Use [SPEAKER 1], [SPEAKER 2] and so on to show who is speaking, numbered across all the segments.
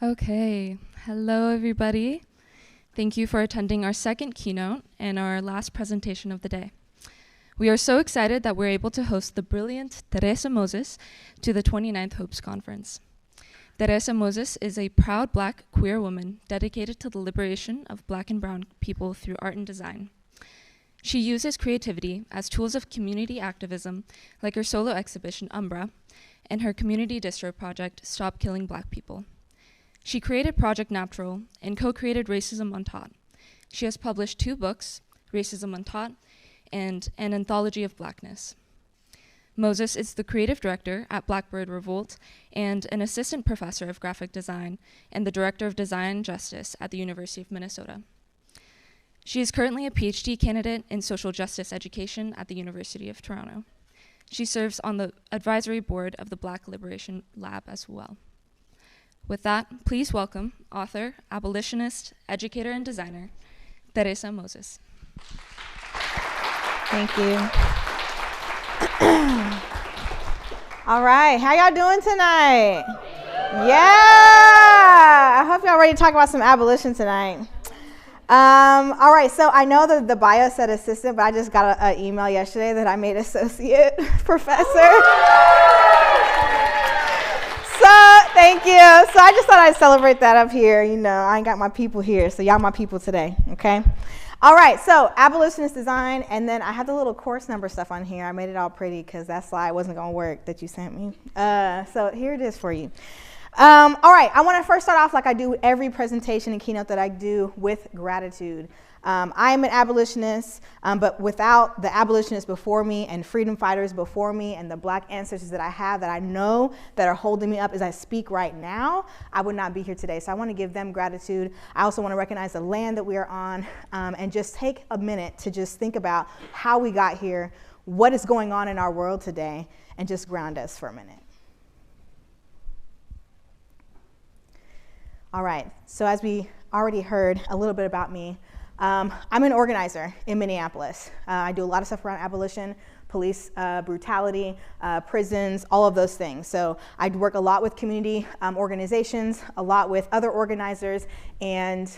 [SPEAKER 1] Okay, hello everybody. Thank you for attending our second keynote and our last presentation of the day. We are so excited that we're able to host the brilliant Terresa Moses to the 29th Hopes Conference. Terresa Moses is a proud Black queer woman dedicated to the liberation of Black and brown people through art and design. She uses creativity as tools of community activism, like her solo exhibition Umbra, and her community distro project Stop Killing Black People. She created Project Natural and co-created Racism Untaught. She has published 2 books, Racism Untaught and An Anthology of Blackness. Moses is the creative director at Blackbird Revolt and an assistant professor of graphic design and the director of design justice at the University of Minnesota. She is currently a PhD candidate in social justice education at the University of Toronto. She serves on the advisory board of the Black Liberation Lab as well. With that, please welcome author, abolitionist, educator, and designer, Terresa Moses.
[SPEAKER 2] Thank you. All right, how y'all doing tonight? Yeah, I hope y'all ready to talk about some abolition tonight. All right, so I know that the bio said assistant, but I just got an email yesterday that I made associate professor. So, thank you. So I just thought I'd celebrate that up here. You know, I ain't got my people here, so y'all my people today, okay? All right, so abolitionist design, and then I have the little course number stuff on here. I made it all pretty because that slide wasn't going to work that you sent me. So here it is for you. All right, I want to first start off like I do every presentation and keynote that I do with gratitude. I am an abolitionist, but without the abolitionists before me and freedom fighters before me and the Black ancestors that I have that I know that are holding me up as I speak right now, I would not be here today. So I want to give them gratitude. I also want to recognize the land that we are on and just take a minute to just think about how we got here, what is going on in our world today, and just ground us for a minute. All right, so as we already heard a little bit about me, I'm an organizer in Minneapolis. I do a lot of stuff around abolition, police brutality, prisons, all of those things. So I work a lot with community organizations, a lot with other organizers, and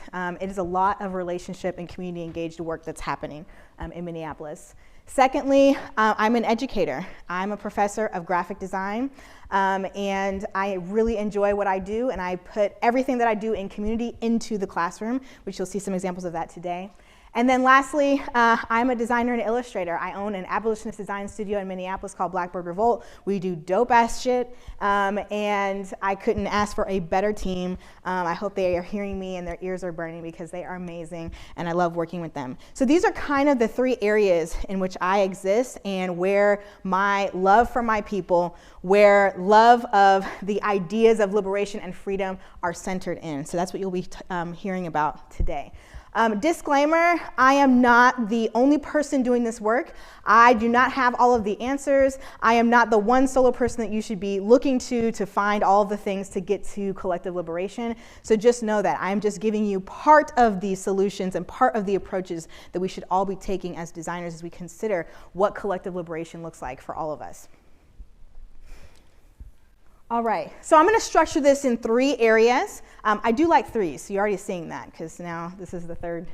[SPEAKER 2] it is a lot of relationship and community engaged work that's happening in Minneapolis. Secondly, I'm an educator. I'm a professor of graphic design, and I really enjoy what I do, and I put everything that I do in community into the classroom, which you'll see some examples of that today. And then lastly, I'm a designer and illustrator. I own an abolitionist design studio in Minneapolis called Blackbird Revolt. We do dope-ass shit, and I couldn't ask for a better team. I hope they are hearing me and their ears are burning because they are amazing, and I love working with them. So these are kind of the 3 areas in which I exist and where my love for my people, where love of the ideas of liberation and freedom are centered in. So that's what you'll be hearing about today. Disclaimer, I am not the only person doing this work. I do not have all of the answers. I am not the one solo person that you should be looking to find all of the things to get to collective liberation. So just know that I am just giving you part of the solutions and part of the approaches that we should all be taking as designers as we consider what collective liberation looks like for all of us. All right, so I'm going to structure this in 3 areas. I do like 3s, so you're already seeing that because now this is the third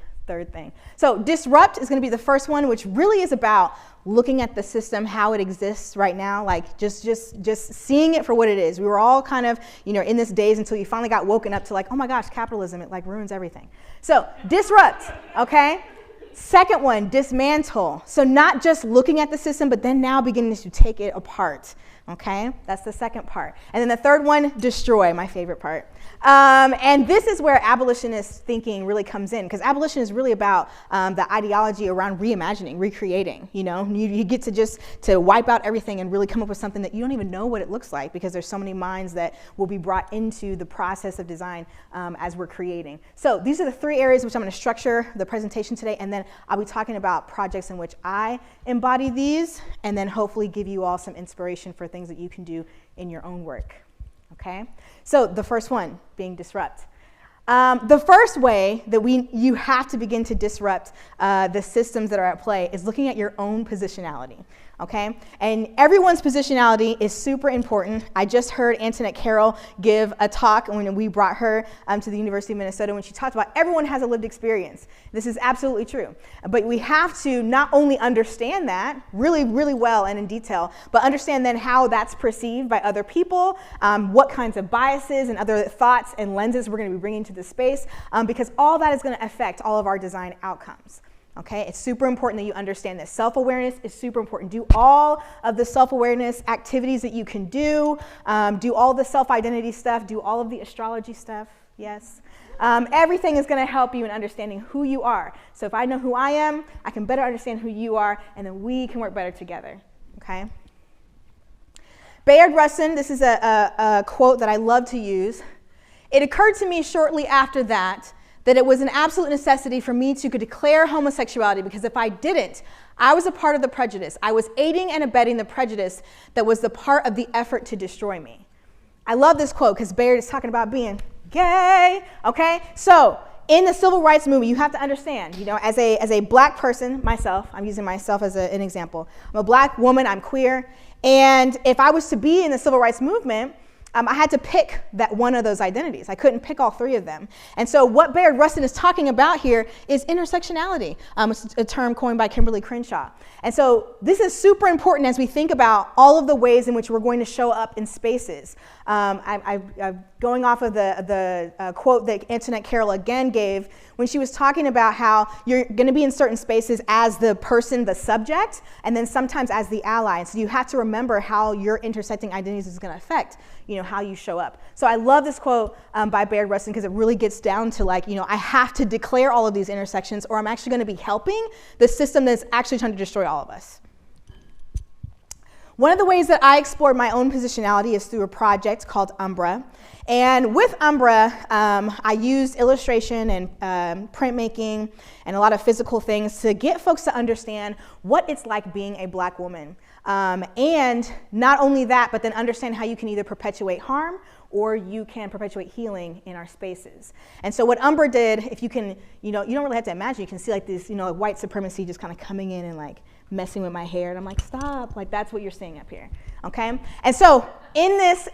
[SPEAKER 2] thing. So disrupt is going to be the first one, which really is about looking at the system, how it exists right now, like just seeing it for what it is. We were all kind of, in this daze until you finally got woken up to like, oh my gosh, capitalism, it like ruins everything. So disrupt, okay? Second one, dismantle. So not just looking at the system, but then now beginning to take it apart. Okay, that's the second part. And then the third one, destroy, my favorite part. And this is where abolitionist thinking really comes in, because abolition is really about the ideology around reimagining, recreating. You get to just to wipe out everything and really come up with something that you don't even know what it looks like, because there's so many minds that will be brought into the process of design as we're creating. So these are the 3 areas which I'm going to structure the presentation today, and then I'll be talking about projects in which I embody these, and then hopefully give you all some inspiration for things that you can do in your own work. Okay, so the first one being disrupt. The first way that you have to begin to disrupt the systems that are at play is looking at your own positionality. okay? And everyone's positionality is super important. I just heard Antoinette Carroll give a talk when we brought her to the University of Minnesota when she talked about everyone has a lived experience. This is absolutely true. But we have to not only understand that really, really well and in detail, but understand then how that's perceived by other people, what kinds of biases and other thoughts and lenses we're going to be bringing to the space, because all that is going to affect all of our design outcomes. Okay, it's super important that you understand this. Self-awareness is super important. Do all of the self-awareness activities that you can do. Do all the self-identity stuff. Do all of the astrology stuff. Yes. Everything is going to help you in understanding who you are. So if I know who I am, I can better understand who you are, and then we can work better together. Okay. Bayard Rustin, this is a quote that I love to use. It occurred to me shortly after that it was an absolute necessity for me to declare homosexuality, because if I didn't, I was a part of the prejudice. I was aiding and abetting the prejudice that was the part of the effort to destroy me. I love this quote because Bayard is talking about being gay, okay? So in the civil rights movement, you have to understand, you know, as a black person, myself, I'm using myself as an example. I'm a black woman, I'm queer, and if I was to be in the civil rights movement, I had to pick that one of those identities. I couldn't pick all three of them. And so what Bayard Rustin is talking about here is intersectionality, a term coined by Kimberly Crenshaw. And so this is super important as we think about all of the ways in which we're going to show up in spaces. I'm going off of the quote that Antoinette Carroll again gave when she was talking about how you're going to be in certain spaces as the person, the subject, and then sometimes as the ally. And so you have to remember how your intersecting identities is going to affect, you know, how you show up. So I love this quote by Bayard Rustin because it really gets down to, like, you know, I have to declare all of these intersections or I'm actually going to be helping the system that's actually trying to destroy all of us. One of the ways that I explored my own positionality is through a project called Umbra. And with Umbra, I used illustration and printmaking and a lot of physical things to get folks to understand what it's like being a black woman. And not only that, but then understand how you can either perpetuate harm or you can perpetuate healing in our spaces. And so what Umbra did, if you can, you know, you don't really have to imagine, you can see like this, you know, white supremacy just kind of coming in and like messing with my hair, and I'm like, stop, like that's what you're seeing up here, okay? And so in this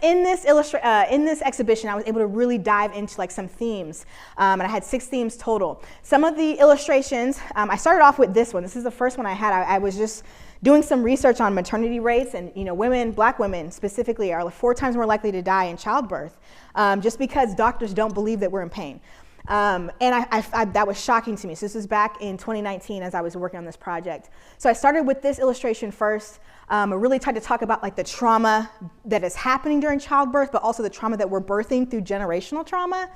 [SPEAKER 2] exhibition, I was able to really dive into like some themes, and I had 6 themes total. Some of the illustrations, I started off with this one. This is the first one I had. I was just doing some research on maternity rates, and you know, women, black women specifically, are 4 times more likely to die in childbirth, just because doctors don't believe that we're in pain. And that was shocking to me. So this was back in 2019 as I was working on this project. So I started with this illustration first. I really tried to talk about like the trauma that is happening during childbirth, but also the trauma that we're birthing through generational trauma.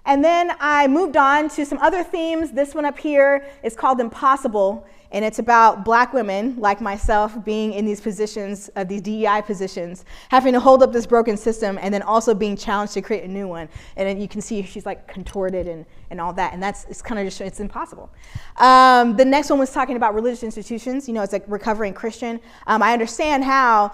[SPEAKER 2] And then I moved on to some other themes. This one up here is called Impossible, and it's about black women like myself being in these positions, these DEI positions, having to hold up this broken system and then also being challenged to create a new one. And then you can see she's like contorted and all that, and it's kind of just, it's impossible. The next one was talking about religious institutions. You know, as a recovering Christian, I understand how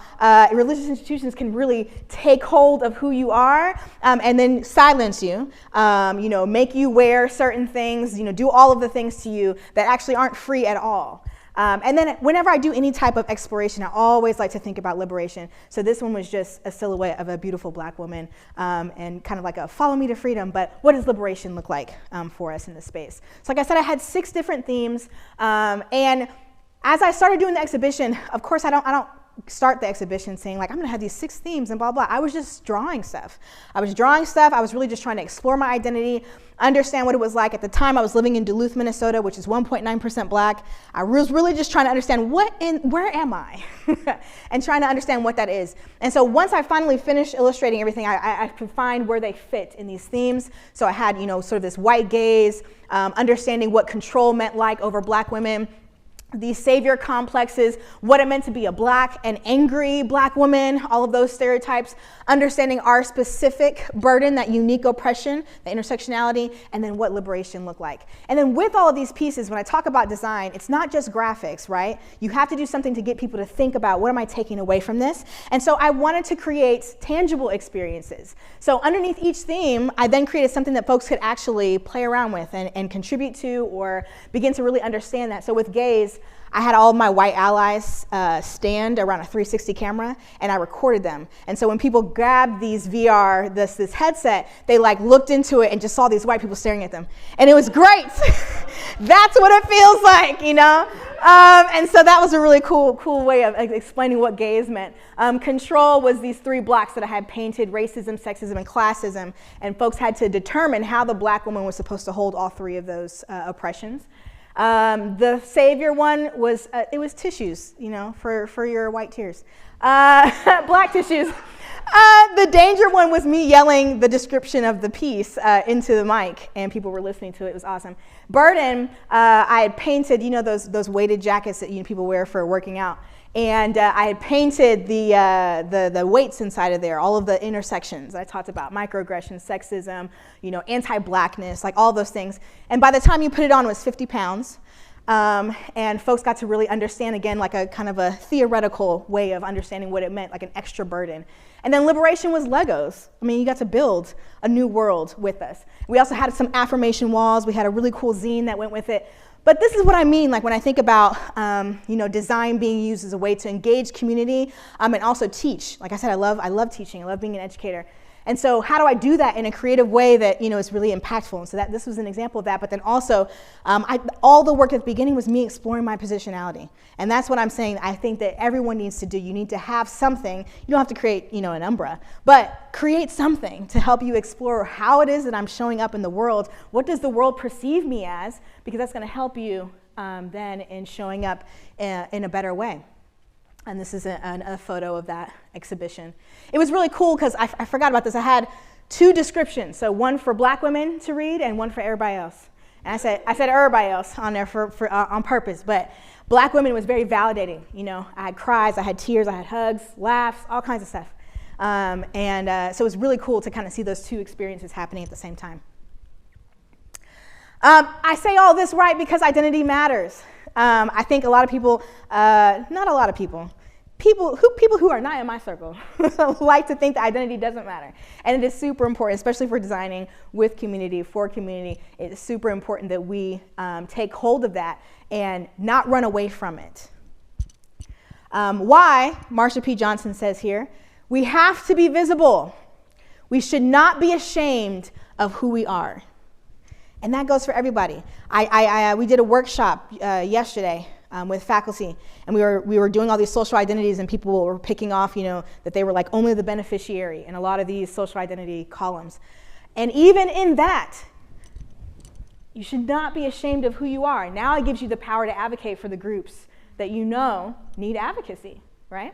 [SPEAKER 2] religious institutions can really take hold of who you are and then silence you, you know, make you wear certain things, you know, do all of the things to you that actually aren't free at all. And then whenever I do any type of exploration, I always like to think about liberation. So this one was just a silhouette of a beautiful black woman and kind of like a follow me to freedom, but what does liberation look like for us in this space? So like I said, I had 6 different themes. And as I started doing the exhibition, of course, I don't start the exhibition saying like, I'm gonna have these 6 themes and blah, blah. I was just drawing stuff. I was really just trying to explore my identity, understand what it was like. At the time I was living in Duluth, Minnesota, which is 1.9% black. I was really just trying to understand where am I? And trying to understand what that is. And so once I finally finished illustrating everything, I could find where they fit in these themes. So I had, you know, sort of this white gaze, understanding what control meant like over black women, these savior complexes, what it meant to be a black and angry black woman, all of those stereotypes, understanding our specific burden, that unique oppression, the intersectionality, and then what liberation looked like. And then with all of these pieces, when I talk about design, it's not just graphics, right? You have to do something to get people to think about, what am I taking away from this? And so I wanted to create tangible experiences. So underneath each theme, I then created something that folks could actually play around with and contribute to or begin to really understand that. So with gaze, I had all of my white allies stand around a 360 camera, and I recorded them. And so when people grabbed these VR, this headset, they like looked into it and just saw these white people staring at them. And it was great. That's what it feels like, you know? And so that was a really cool way of explaining what gays meant. Control was these 3 blocks that I had painted: racism, sexism, and classism. And folks had to determine how the black woman was supposed to hold all 3 of those oppressions. The savior one was, it was tissues, you know, for your white tears. Black tissues. The danger one was me yelling the description of the piece into the mic, and people were listening to it. It was awesome. Burden, I had painted, you know, those weighted jackets that people wear for working out. And I had painted the weights inside of there, all of the intersections I talked about: microaggressions, sexism, you know, anti-blackness, like all those things. And by the time you put it on, it was 50 pounds. And folks got to really understand, again, like a kind of a theoretical way of understanding what it meant, like an extra burden. And then liberation was Legos. I mean, you got to build a new world with us. We also had some affirmation walls. We had a really cool zine that went with it. But this is what I mean, like when I think about, you know, design being used as a way to engage community and also teach. Like I said, I love teaching. I love being an educator. And so how do I do that in a creative way that, you know, is really impactful? And so this was an example of that. But then also, all the work at the beginning was me exploring my positionality. And that's what I'm saying I think that everyone needs to do. You need to have something. You don't have to create, you know, an umbra, but create something to help you explore how it is that I'm showing up in the world. What does the world perceive me as? Because that's going to help you then in showing up in a better way. And this is a photo of that exhibition. It was really cool because I forgot about this. I had 2 descriptions, so one for black women to read and one for everybody else. And I said everybody else on there on purpose, but black women was very validating. You know, I had cries, I had tears, I had hugs, laughs, all kinds of stuff. So it was really cool to kind of see those 2 experiences happening at the same time. I say all this, right, because identity matters. I think a lot of people, not a lot of people, people who are not in my circle like to think that identity doesn't matter. And it is super important, especially for designing with community, for community. It is super important that we take hold of that and not run away from it. Why, Marsha P. Johnson says here, we have to be visible. We should not be ashamed of who we are. And that goes for everybody. We did a workshop yesterday with faculty, and we were doing all these social identities, and people were picking off, you know, that they were like only the beneficiary in a lot of these social identity columns. And even in that, you should not be ashamed of who you are. Now it gives you the power to advocate for the groups that you know need advocacy, right?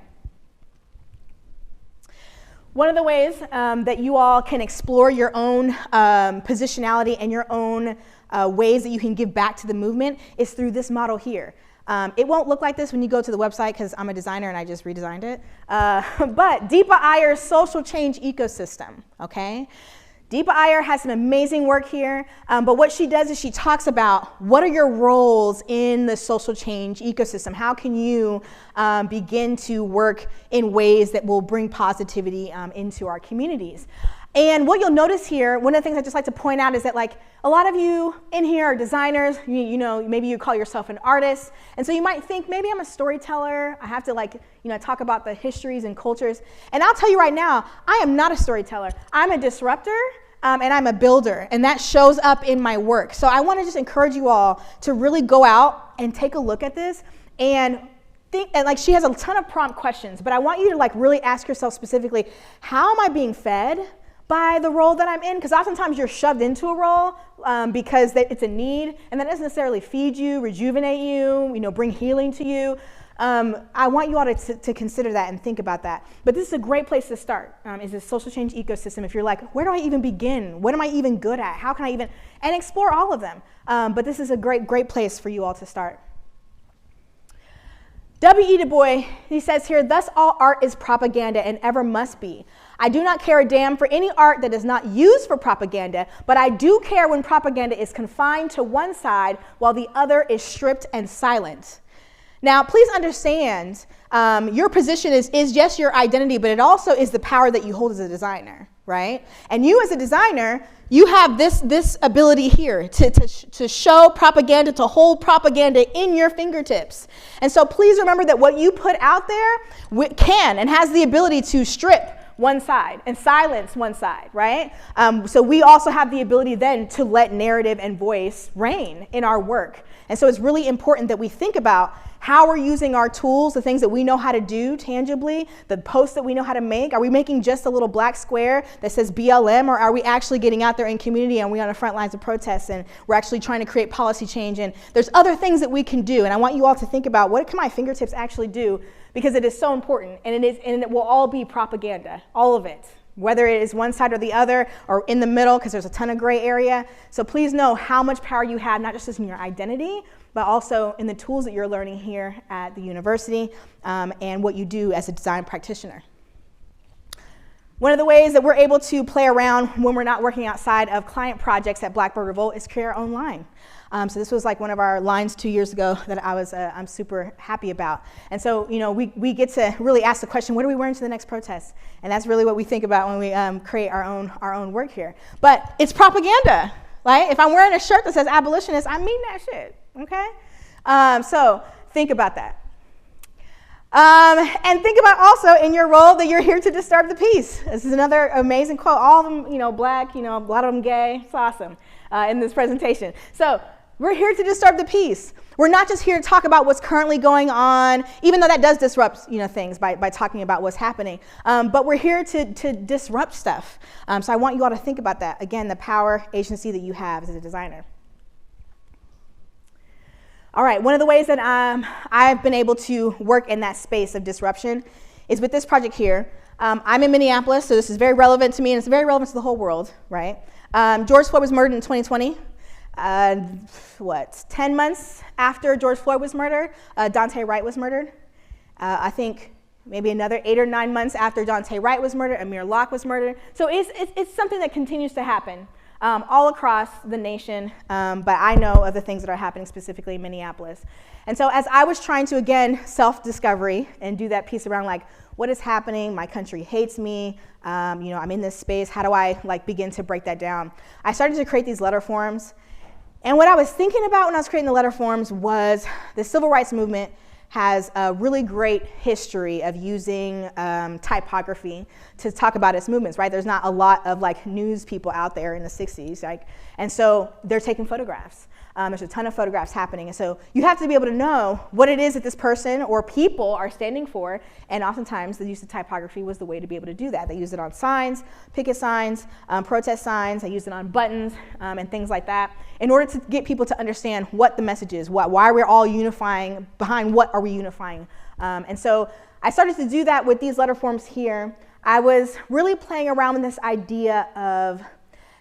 [SPEAKER 2] One of the ways that you all can explore your own positionality and your own ways that you can give back to the movement is through this model here. It won't look like this when you go to the website because I'm a designer and I just redesigned it. But Deepa Iyer's social change ecosystem, okay? Deepa Iyer has some amazing work here, but what she does is she talks about what are your roles in the social change ecosystem? How can you begin to work in ways that will bring positivity into our communities? And what you'll notice here, one of the things I just like to point out is that like a lot of you in here are designers, you know, maybe you call yourself an artist. And so you might think maybe I'm a storyteller. I have to like, you know, talk about the histories and cultures. And I'll tell you right now, I am not a storyteller. I'm a disruptor. And I'm a builder, and that shows up in my work. So I want to just encourage you all to really go out and take a look at this and think, and like she has a ton of prompt questions, but I want you to like really ask yourself specifically, how am I being fed by the role that I'm in? Because oftentimes you're shoved into a role because it's a need, and that doesn't necessarily feed you, rejuvenate you, you know, bring healing to you. I want you all to consider that and think about that. But this is a great place to start, is this social change ecosystem. If you're like, where do I even begin? What am I even good at? How can I even, and explore all of them. But this is a great place for you all to start. W.E. Du Bois, he says here, thus all art is propaganda and ever must be. I do not care a damn for any art that is not used for propaganda, but I do care when propaganda is confined to one side while the other is stripped and silent. Now, please understand, your position is yes, your identity, but it also is the power that you hold as a designer, right? And you as a designer, you have this ability here to show propaganda, to hold propaganda in your fingertips. And so please remember that what you put out there can and has the ability to strip one side and silence one side, right? So we also have the ability then to let narrative and voice reign in our work. And so it's really important that we think about how we're using our tools, the things that we know how to do tangibly, the posts that we know how to make. Are we making just a little black square that says BLM, or are we actually getting out there in community and we on the front lines of protests and we're actually trying to create policy change? And there's other things that we can do. And I want you all to think about, what can my fingertips actually do? Because it is so important, and it will all be propaganda, all of it, whether it is one side or the other or in the middle, because there's a ton of gray area. So please know how much power you have, not just in your identity, but also in the tools that you're learning here at the university, and what you do as a design practitioner. One of the ways that we're able to play around when we're not working outside of client projects at Blackbird Revolt is create our own line. So this was like one of our lines 2 years ago that I'm super happy about. And so, we get to really ask the question, what are we wearing to the next protest? And that's really what we think about when we create our own work here. But it's propaganda, right? If I'm wearing a shirt that says abolitionist, I mean that shit, okay? So think about that. And think about also in your role that you're here to disturb the peace. This is another amazing quote. All of them, black, a lot of them gay. It's awesome in this presentation. So we're here to disturb the peace. We're not just here to talk about what's currently going on, even though that does disrupt things by talking about what's happening. But we're here to disrupt stuff. So I want you all to think about that. Again, the power, agency that you have as a designer. All right, one of the ways that I've been able to work in that space of disruption is with this project here. I'm in Minneapolis, so this is very relevant to me, and it's very relevant to the whole world, right? George Floyd was murdered in 2020. 10 months after George Floyd was murdered, Daunte Wright was murdered. I think maybe another 8 or 9 months after Daunte Wright was murdered, Amir Locke was murdered. So it's something that continues to happen all across the nation, but I know of the things that are happening specifically in Minneapolis. And so as I was trying to, again, self-discovery and do that piece around like, what is happening? My country hates me. I'm in this space. How do I begin to break that down? I started to create these letter forms. And what I was thinking about when I was creating the letter forms was the civil rights movement has a really great history of using typography to talk about its movements, right? There's not a lot of news people out there in the 60s, and so they're taking photographs. There's a ton of photographs happening, and so you have to be able to know what it is that this person or people are standing for, and oftentimes the use of typography was the way to be able to do that. They used it on signs, picket signs, protest signs, they used it on buttons, and things like that, in order to get people to understand what the message is, why we're all unifying, behind what are we unifying. And so I started to do that with these letter forms here. I was really playing around with this idea of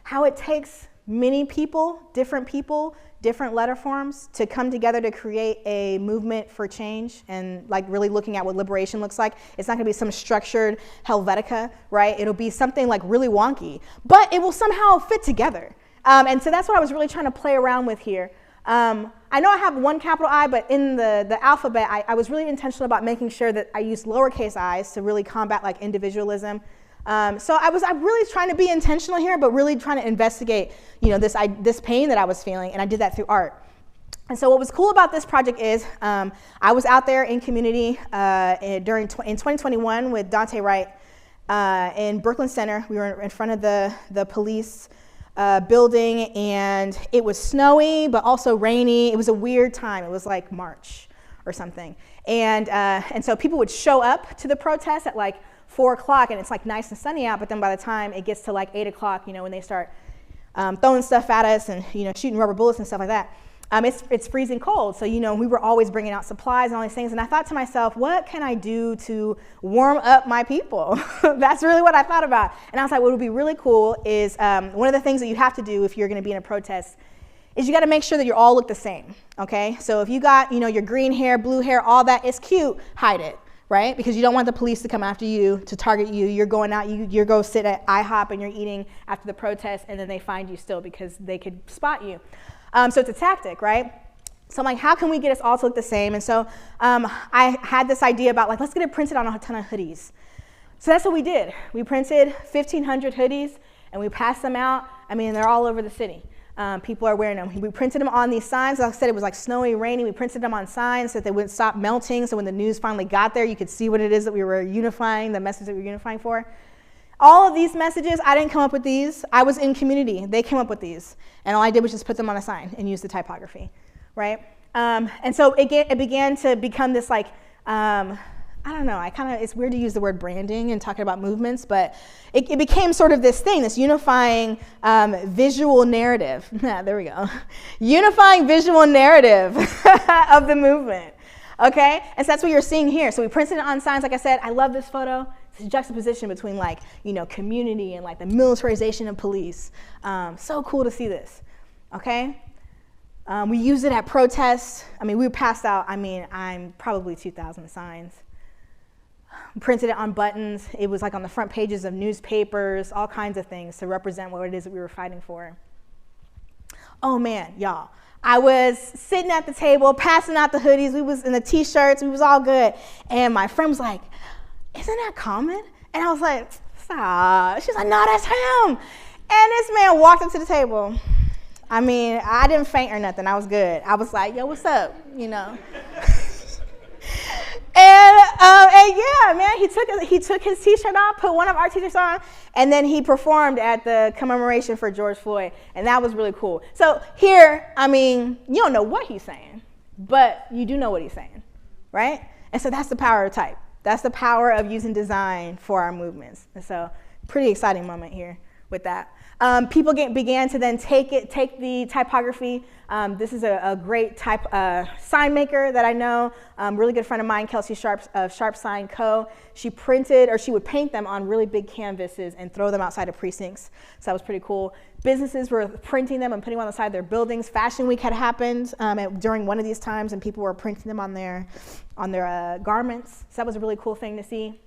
[SPEAKER 2] how it takes many people, different letter forms to come together to create a movement for change, and really looking at what liberation looks like. It's not gonna be some structured Helvetica, right? It'll be something really wonky, but it will somehow fit together. And so that's what I was really trying to play around with here. I know I have one capital I, but in the alphabet, I was really intentional about making sure that I used lowercase i's to really combat individualism. So I'm really trying to be intentional here, but really trying to investigate, this pain that I was feeling, and I did that through art. And so what was cool about this project is I was out there in community in 2021 with Daunte Wright in Brooklyn Center. We were in front of the police building, and it was snowy, but also rainy. It was a weird time. It was like March or something. And so people would show up to the protest at 4 o'clock, and it's nice and sunny out, but then by the time it gets to 8 o'clock, when they start throwing stuff at us and shooting rubber bullets and stuff like that, it's freezing cold. So we were always bringing out supplies and all these things, and I thought to myself, what can I do to warm up my people? That's really what I thought about. And I was like, what would be really cool is one of the things that you have to do if you're going to be in a protest is you got to make sure that you all look the same. Okay, so if you got your green hair, blue hair, all that is cute, hide it. Right? Because you don't want the police to come after you, to target you. You're going out, you're go sit at IHOP and you're eating after the protest, and then they find you still because they could spot you. So it's a tactic, right? So I'm like, how can we get us all to look the same? And so I had this idea about let's get it printed on a ton of hoodies. So that's what we did. We printed 1,500 hoodies, and we passed them out. I mean, they're all over the city. People are wearing them. We printed them on these signs. Like I said, it was like snowy, rainy. We printed them on signs so that they wouldn't stop melting. So when the news finally got there, you could see what it is that we were unifying, the message that we were unifying for. All of these messages, I didn't come up with these. I was in community. They came up with these. And all I did was just put them on a sign and use the typography, right? And so it began to become this like, I don't know, it's weird to use the word branding and talking about movements, but it became sort of this thing, this unifying visual narrative. There we go. Unifying visual narrative of the movement, okay? And so that's what you're seeing here. So we printed it on signs. Like I said, I love this photo. It's a juxtaposition between like, community and like the militarization of police. So cool to see this, okay? We used it at protests. I mean, we passed out, I'm probably 2,000 signs. Printed it on buttons. It was like on the front pages of newspapers, all kinds of things to represent what it is that we were fighting for. Oh man, y'all. I was sitting at the table, passing out the hoodies. We was in the t-shirts. We was all good. And my friend was like, isn't that Common? And I was like, stop. She's like, no, that's him. And this man walked up to the table. I didn't faint or nothing. I was good. I was like, yo, what's up? And yeah, man, he took his t-shirt off, put one of our t-shirts on, and then he performed at the commemoration for George Floyd, and that was really cool. So here, you don't know what he's saying, but you do know what he's saying, right? And so that's the power of type. That's the power of using design for our movements. And so pretty exciting moment here with that. People began to then take the typography. This is a great sign maker that I know, really good friend of mine, Kelsey Sharp of Sharp Sign Co. She would paint them on really big canvases and throw them outside of precincts. So that was pretty cool. Businesses were printing them and putting them on the side of their buildings. Fashion Week had happened during one of these times, and people were printing them on their garments. So that was a really cool thing to see.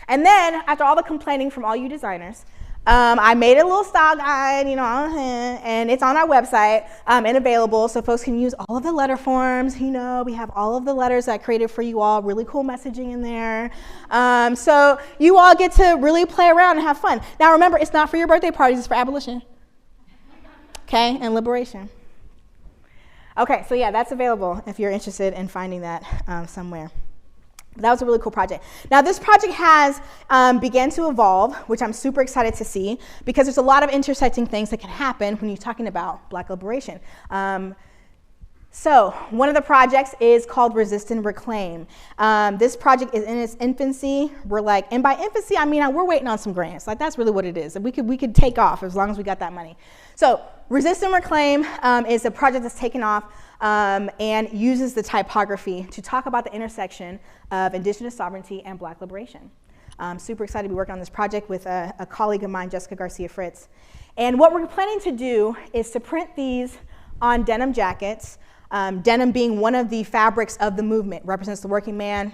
[SPEAKER 2] And then, after all the complaining from all you designers, I made a little style guide, and it's on our website and available, so folks can use all of the letter forms. We have all of the letters that I created for you all, really cool messaging in there. So you all get to really play around and have fun. Now remember, it's not for your birthday parties, it's for abolition, okay, and liberation. Okay, so yeah, that's available if you're interested in finding that somewhere. That was a really cool project. Now this project has began to evolve, which I'm super excited to see, because there's a lot of intersecting things that can happen when you're talking about Black liberation. So one of the projects is called Resist and Reclaim. This project is in its infancy. And by infancy, we're waiting on some grants. Like that's really what it is. We could take off as long as we got that money. So Resist and Reclaim is a project that's taken off and uses the typography to talk about the intersection of Indigenous sovereignty and Black liberation. I'm super excited to be working on this project with a colleague of mine, Jessica Garcia Fritz. And what we're planning to do is to print these on denim jackets, denim being one of the fabrics of the movement, represents the working man,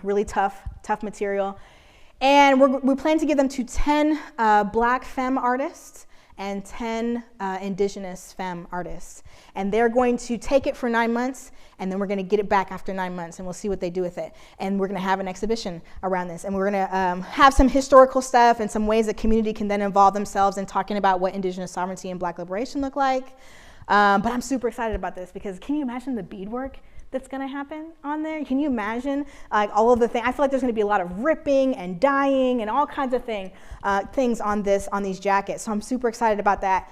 [SPEAKER 2] really tough material. And we plan to give them to 10 Black femme artists and 10 Indigenous femme artists. And they're going to take it for 9 months, and then we're gonna get it back after 9 months, and we'll see what they do with it. And we're gonna have an exhibition around this, and we're gonna have some historical stuff and some ways that community can then involve themselves in talking about what Indigenous sovereignty and Black liberation look like. But I'm super excited about this, because can you imagine the beadwork that's going to happen on there? Can you imagine all of the things? I feel like there's going to be a lot of ripping and dyeing and all kinds of things on these jackets. So I'm super excited about that.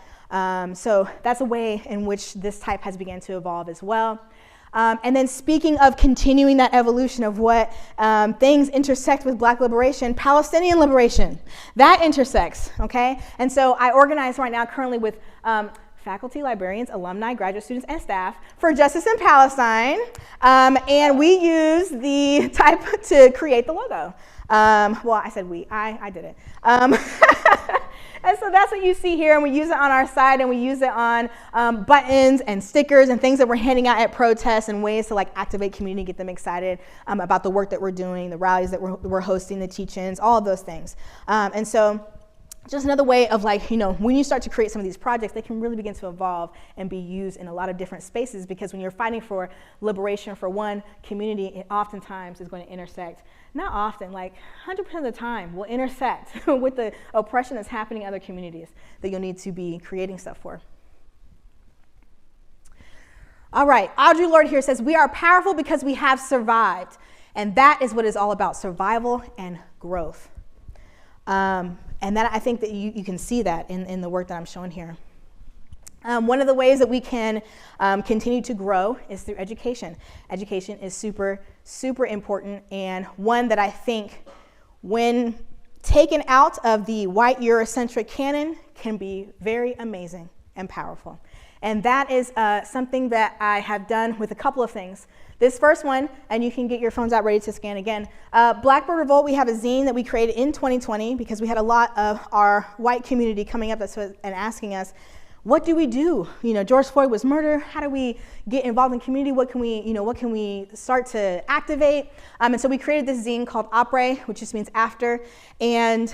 [SPEAKER 2] So that's a way in which this type has begun to evolve as well. And then speaking of continuing that evolution of what things intersect with Black liberation, Palestinian liberation, that intersects, okay? And so I organize right now currently with faculty, librarians, alumni, graduate students, and staff for Justice in Palestine. And we use the type to create the logo. Well, I said we, I did it. And so that's what you see here, and we use it on our site, and we use it on buttons and stickers and things that we're handing out at protests, and ways to activate community, get them excited about the work that we're doing, the rallies that we're hosting, the teach-ins, all of those things. And so just another way of like, when you start to create some of these projects, they can really begin to evolve and be used in a lot of different spaces, because when you're fighting for liberation for one community, it oftentimes is going to intersect, not often, like 100% of the time will intersect with the oppression that's happening in other communities that you'll need to be creating stuff for. All right, Audre Lorde here says, we are powerful because we have survived. And that is what it's all about, survival and growth. And that, I think that you can see that in the work that I'm showing here. One of the ways that we can continue to grow is through education. Education is super, super important, and one that I think, when taken out of the white Eurocentric canon, can be very amazing and powerful. And that is something that I have done with a couple of things. This first one, and you can get your phones out ready to scan again. Blackbird Revolt, we have a zine that we created in 2020 because we had a lot of our white community coming up and asking us, what do we do? George Floyd was murdered. How do we get involved in community? What can we start to activate? And so we created this zine called Après, which just means after. And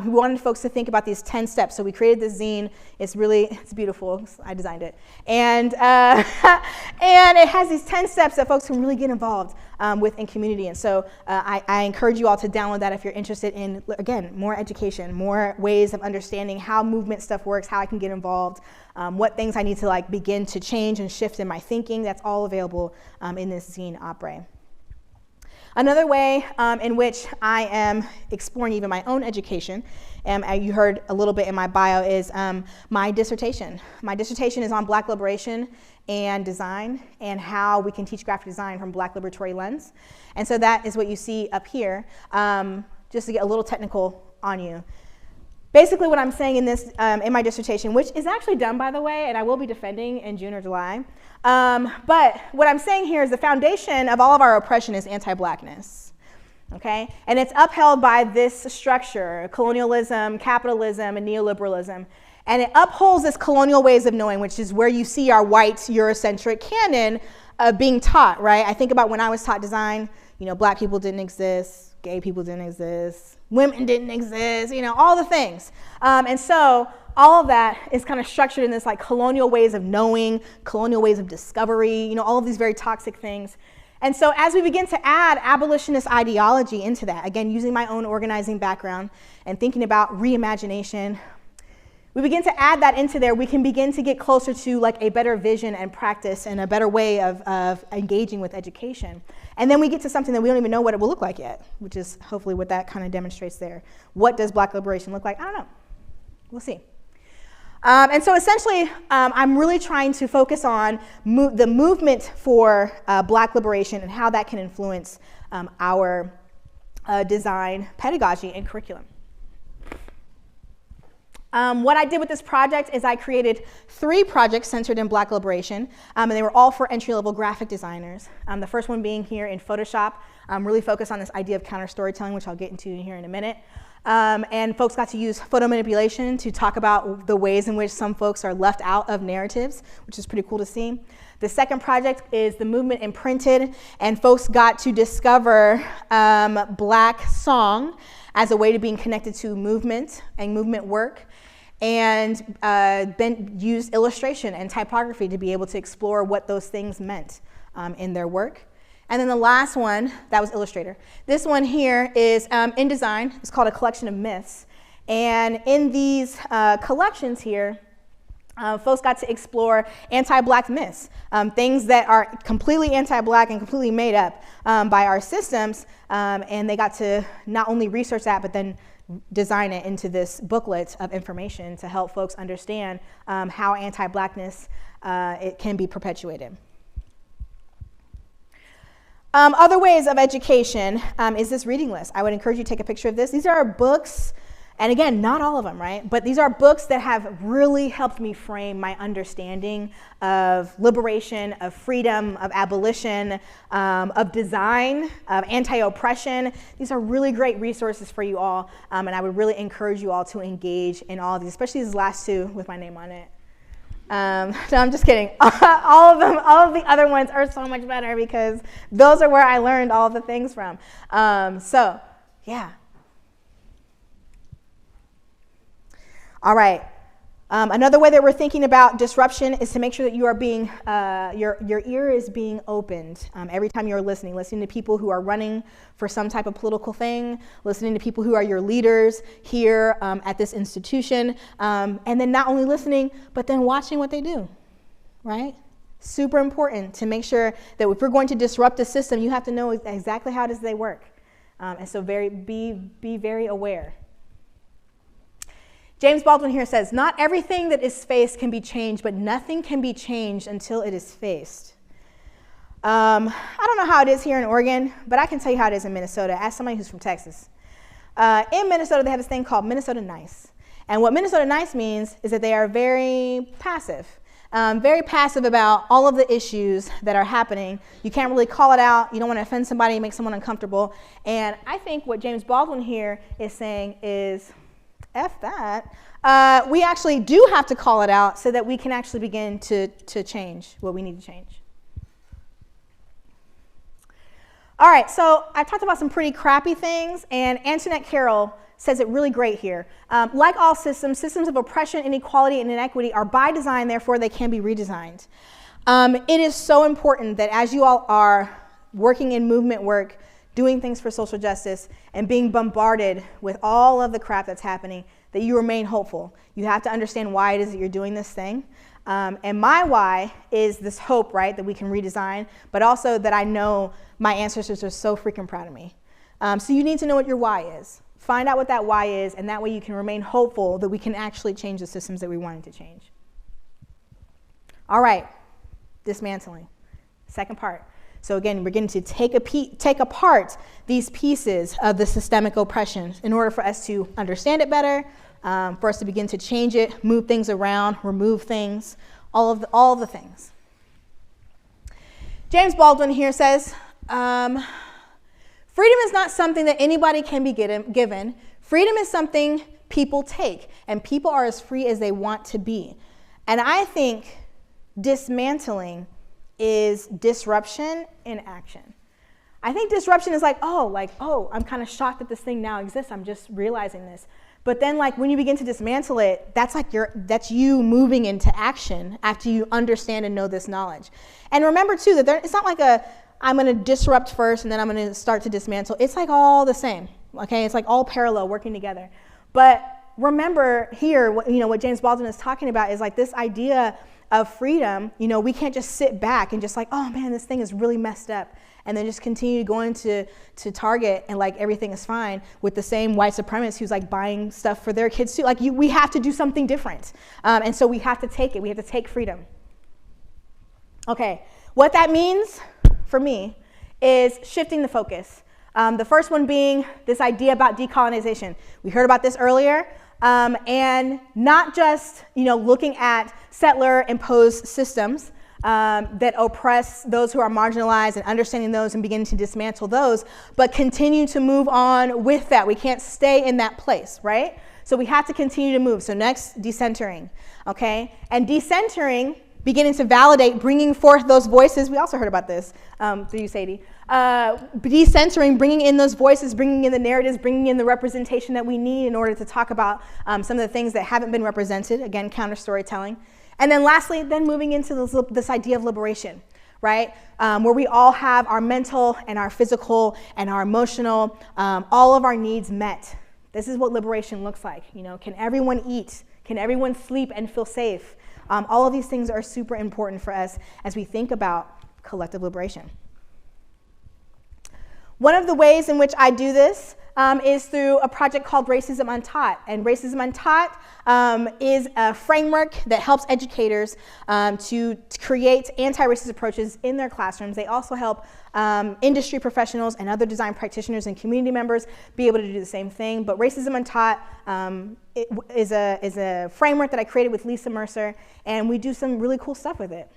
[SPEAKER 2] we wanted folks to think about these 10 steps. So we created this zine. It's beautiful. I designed it. And, and it has these 10 steps that folks can really get involved with in community. And so I encourage you all to download that if you're interested in, again, more education, more ways of understanding how movement stuff works, how I can get involved, what things I need to begin to change and shift in my thinking. That's all available in this zine, Après. Another way in which I am exploring even my own education, and you heard a little bit in my bio, is my dissertation. My dissertation is on Black liberation and design, and how we can teach graphic design from Black liberatory lens. And so that is what you see up here, just to get a little technical on you. Basically what I'm saying in this, in my dissertation, which is actually done, by the way, and I will be defending in June or July, but what I'm saying here is the foundation of all of our oppression is anti-Blackness, okay? And it's upheld by this structure, colonialism, capitalism, and neoliberalism. And it upholds this colonial ways of knowing, which is where you see our white Eurocentric canon being taught, right? I think about when I was taught design, Black people didn't exist, gay people didn't exist, women didn't exist, all the things. And so all of that is kind of structured in this colonial ways of knowing, colonial ways of discovery, all of these very toxic things. And so as we begin to add abolitionist ideology into that, again, using my own organizing background and thinking about reimagination, we begin to add that into there, we can begin to get closer to a better vision and practice and a better way of engaging with education. And then we get to something that we don't even know what it will look like yet, which is hopefully what that kind of demonstrates there. What does Black liberation look like? I don't know. We'll see. And so essentially, I'm really trying to focus on the movement for Black liberation and how that can influence our design, pedagogy, and curriculum. What I did with this project is I created 3 projects centered in Black liberation, and they were all for entry-level graphic designers. The first one being here in Photoshop, really focused on this idea of counter-storytelling, which I'll get into here in a minute. And folks got to use photo manipulation to talk about the ways in which some folks are left out of narratives, which is pretty cool to see. The second project is the movement imprinted, and folks got to discover Black song as a way to being connected to movement and movement work, and then use illustration and typography to be able to explore what those things meant in their work. And then the last one, that was Illustrator. This one here is in design. It's called A Collection of Myths. And in these collections here, folks got to explore anti-Black myths, things that are completely anti-Black and completely made up by our systems, and they got to not only research that, but then design it into this booklet of information to help folks understand how anti-Blackness it can be perpetuated. Other ways of education is this reading list. I would encourage you to take a picture of this. These are books. And again, not all of them, right? But these are books that have really helped me frame my understanding of liberation, of freedom, of abolition, of design, of anti-oppression. These are really great resources for you all, and I would really encourage you all to engage in all of these, especially these last 2 with my name on it. No, I'm just kidding. All of the other ones are so much better because those are where I learned all of the things from. So, yeah. All right. Another way that we're thinking about disruption is to make sure that you are being, your ear is being opened every time you're listening to people who are running for some type of political thing, listening to people who are your leaders here at this institution, and then not only listening, but then watching what they do, right? Super important to make sure that if we're going to disrupt a system, you have to know exactly how it is they work. And so be very aware. James Baldwin here says, not everything that is faced can be changed, but nothing can be changed until it is faced. I don't know how it is here in Oregon, but I can tell you how it is in Minnesota, as somebody who's from Texas. In Minnesota, they have this thing called Minnesota Nice. And what Minnesota Nice means is that they are very passive about all of the issues that are happening. You can't really call it out. You don't want to offend somebody and make someone uncomfortable. And I think what James Baldwin here is saying is, F that. We actually do have to call it out so that we can actually begin to change what we need to change. All right, so I talked about some pretty crappy things, and Antoinette Carroll says it really great here. Like all systems of oppression, inequality, and inequity are by design, therefore they can be redesigned. It is so important that as you all are working in movement work, doing things for social justice, and being bombarded with all of the crap that's happening, that you remain hopeful. You have to understand why it is that you're doing this thing. And my why is this hope, right, that we can redesign, but also that I know my ancestors are so freaking proud of me. So you need to know what your why is. Find out what that why is, and that way you can remain hopeful that we can actually change the systems that we wanted to change. All right, dismantling, second part. So again, we're getting to take apart these pieces of the systemic oppression in order for us to understand it better, for us to begin to change it, move things around, remove things, all of the things. James Baldwin here says, freedom is not something that anybody can be given. Freedom is something people take, and people are as free as they want to be. And I think dismantling is disruption in action. I think disruption is like, oh, I'm kind of shocked that this thing now exists. I'm just realizing this. But then like when you begin to dismantle it, that's you moving into action after you understand and know this knowledge. And remember too, that it's not like I'm going to disrupt first and then I'm going to start to dismantle. It's like all the same, okay? It's like all parallel working together. But remember here, what James Baldwin is talking about is like this idea of freedom. We can't just sit back and just like, oh man, this thing is really messed up, and then just continue going to Target and like everything is fine with the same white supremacist who's like buying stuff for their kids too. Like we have to do something different, and so we have to take it. We have to take freedom. Okay, what that means for me is shifting the focus. The first one being this idea about decolonization. We heard about this earlier. And not just, looking at settler-imposed systems that oppress those who are marginalized and understanding those and beginning to dismantle those, but continue to move on with that. We can't stay in that place, right? So we have to continue to move. So next, decentering, okay? And decentering, beginning to validate, bringing forth those voices. We also heard about this through you, Sadie. Decentering, bringing in those voices, bringing in the narratives, bringing in the representation that we need in order to talk about some of the things that haven't been represented. Again, counter storytelling. And then lastly, then moving into this idea of liberation, right? Where we all have our mental and our physical and our emotional, all of our needs met. This is what liberation looks like. Can everyone eat? Can everyone sleep and feel safe? All of these things are super important for us as we think about collective liberation. One of the ways in which I do this is through a project called Racism Untaught. And Racism Untaught is a framework that helps educators to create anti-racist approaches in their classrooms. They also help industry professionals and other design practitioners and community members be able to do the same thing. But Racism Untaught is a framework that I created with Lisa Mercer, and we do some really cool stuff with it.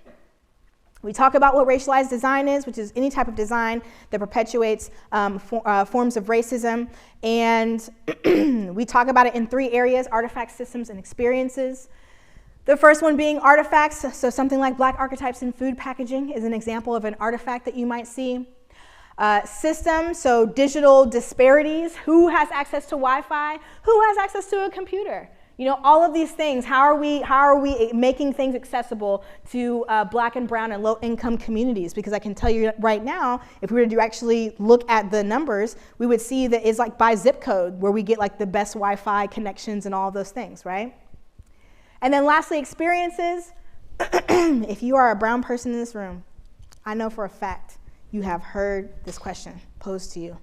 [SPEAKER 2] We talk about what racialized design is, which is any type of design that perpetuates forms of racism. And we talk about it in 3 areas: artifacts, systems, and experiences. The first one being artifacts. So something like black archetypes in food packaging is an example of an artifact that you might see. Systems, so digital disparities. Who has access to Wi-Fi? Who has access to a computer? All of these things, how are we making things accessible to black and brown and low income communities? Because I can tell you right now, if we were to actually look at the numbers, we would see that it's like by zip code where we get like the best Wi-Fi connections and all of those things, right? And then lastly, experiences. If you are a brown person in this room, I know for a fact you have heard this question posed to you.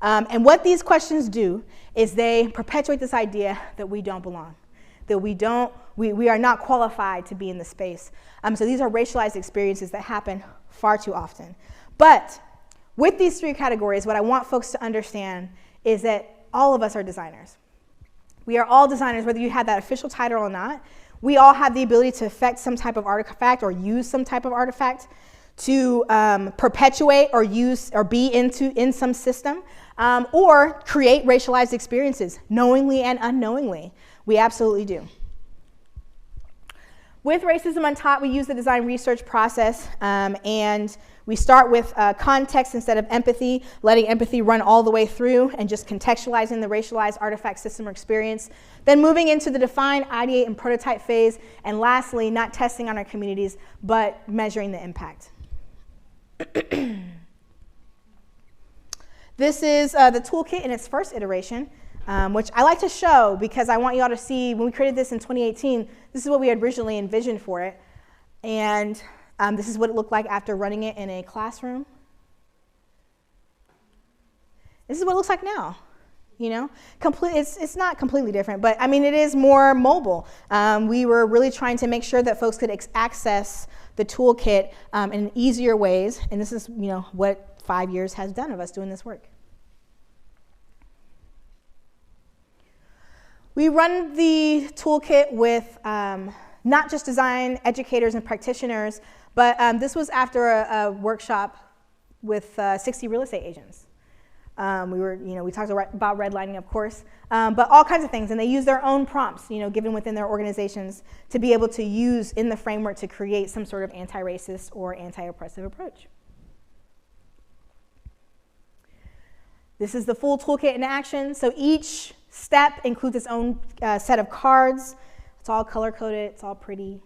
[SPEAKER 2] And what these questions do is they perpetuate this idea that we don't belong, that we are not qualified to be in the space. So these are racialized experiences that happen far too often. But with these three categories, what I want folks to understand is that all of us are designers. We are all designers, whether you have that official title or not. We all have the ability to affect some type of artifact or use some type of artifact to perpetuate or use or be in some system, or create racialized experiences, knowingly and unknowingly. We absolutely do. With Racism Untaught, we use the design research process, and we start with context instead of empathy, letting empathy run all the way through and just contextualizing the racialized artifact system or experience. Then moving into the define, ideate, and prototype phase, and lastly, not testing on our communities, but measuring the impact. This is the toolkit in its first iteration, which I like to show because I want you all to see when we created this in 2018, this is what we had originally envisioned for it. And this is what it looked like after running it in a classroom. This is what it looks like now. It's not completely different, but I mean, it is more mobile. We were really trying to make sure that folks could access the toolkit in easier ways, and this is, what 5 years has done of us doing this work. We run the toolkit with not just design educators and practitioners, but this was after a workshop with 60 real estate agents. We talked about redlining, of course, but all kinds of things, and they use their own prompts, given within their organizations to be able to use in the framework to create some sort of anti-racist or anti-oppressive approach. This is the full toolkit in action. So each step includes its own set of cards. It's all color-coded, it's all pretty.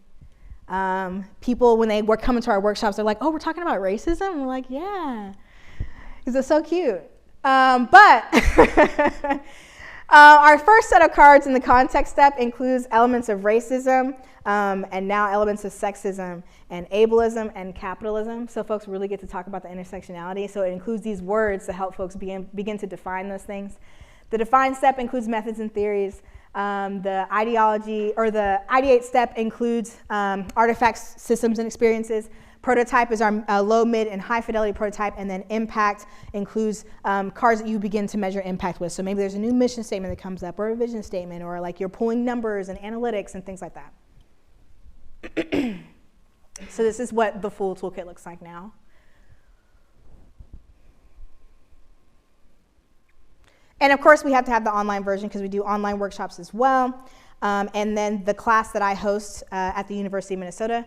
[SPEAKER 2] People, when they were coming to our workshops, they're like, oh, we're talking about racism? And we're like, yeah, because it's so cute. But our first set of cards in the context step includes elements of racism, and now elements of sexism and ableism and capitalism. So folks really get to talk about the intersectionality. So it includes these words to help folks begin to define those things. The define step includes methods and theories. The ideology or the ideate step includes artifacts, systems, and experiences. Prototype is our low, mid, and high fidelity prototype, and then impact includes cards that you begin to measure impact with. So maybe there's a new mission statement that comes up, or a vision statement, or like you're pulling numbers and analytics and things like that. So this is what the full toolkit looks like now. And of course, we have to have the online version because we do online workshops as well. And then the class that I host at the University of Minnesota,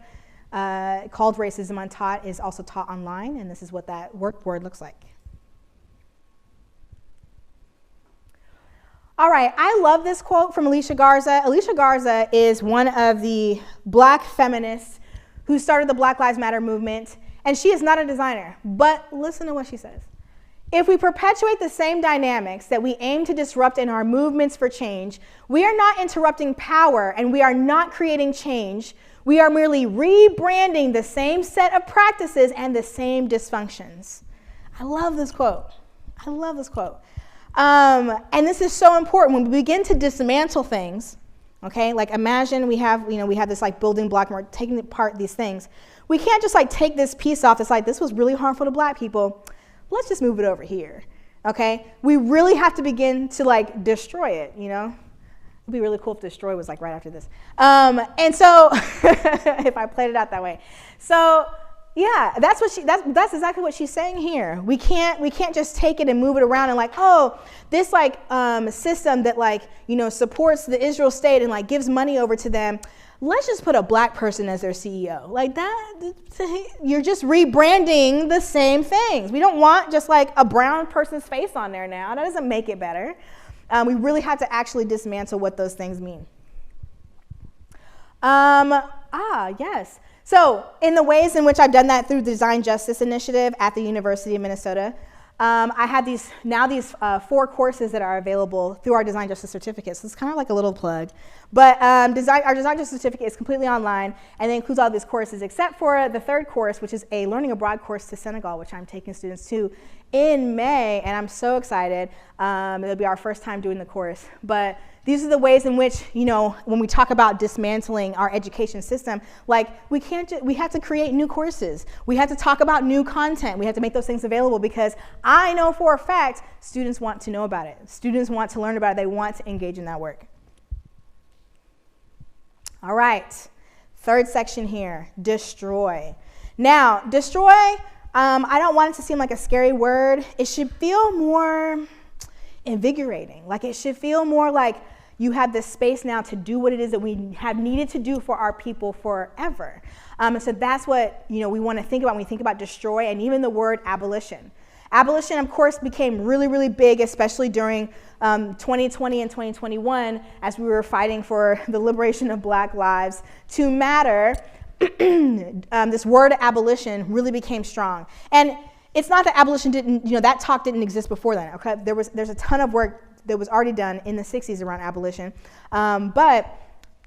[SPEAKER 2] called Racism Untaught, is also taught online, and this is what that workboard looks like. All right, I love this quote from Alicia Garza. Alicia Garza is one of the black feminists who started the Black Lives Matter movement, and she is not a designer, but listen to what she says. If we perpetuate the same dynamics that we aim to disrupt in our movements for change, we are not interrupting power and we are not creating change. We are merely rebranding the same set of practices and the same dysfunctions. I love this quote. I love this quote. And this is so important when we begin to dismantle things. Okay, like imagine we have this like building block and we're taking apart these things. We can't just like take this piece off. It's like, this was really harmful to black people. Let's just move it over here. Okay, we really have to begin to like destroy it. It'd be really cool if destroy was like right after this. And so if I played it out that way. So yeah, that's exactly what she's saying here. We can't just take it and move it around and like, oh, this like system that like, supports the Israel state and like gives money over to them. Let's just put a black person as their CEO. Like that, you're just rebranding the same things. We don't want just like a brown person's face on there now. That doesn't make it better. We really have to actually dismantle what those things mean. Yes. So in the ways in which I've done that through the Design Justice Initiative at the University of Minnesota, I had these 4 courses that are available through our Design Justice Certificate. So it's kind of like a little plug. But our Design Justice Certificate is completely online, and it includes all these courses, except for the 3rd course, which is a Learning Abroad course to Senegal, which I'm taking students to in May, and I'm so excited. It'll be our first time doing the course. But these are the ways in which, when we talk about dismantling our education system, like we have to create new courses. We have to talk about new content. We have to make those things available because I know for a fact students want to know about it. Students want to learn about it. They want to engage in that work. All right, 3rd section here, destroy. Now, destroy, I don't want it to seem like a scary word. It should feel more invigorating. Like it should feel more like you have this space now to do what it is that we have needed to do for our people forever. And so that's what we want to think about when we think about destroy, and even the word abolition. Abolition, of course, became really, really big, especially during 2020 and 2021 as we were fighting for the liberation of Black lives to matter. This word abolition really became strong. And it's not that abolition didn't, that talk didn't exist before then. Okay, there's a ton of work that was already done in the 60s around abolition. But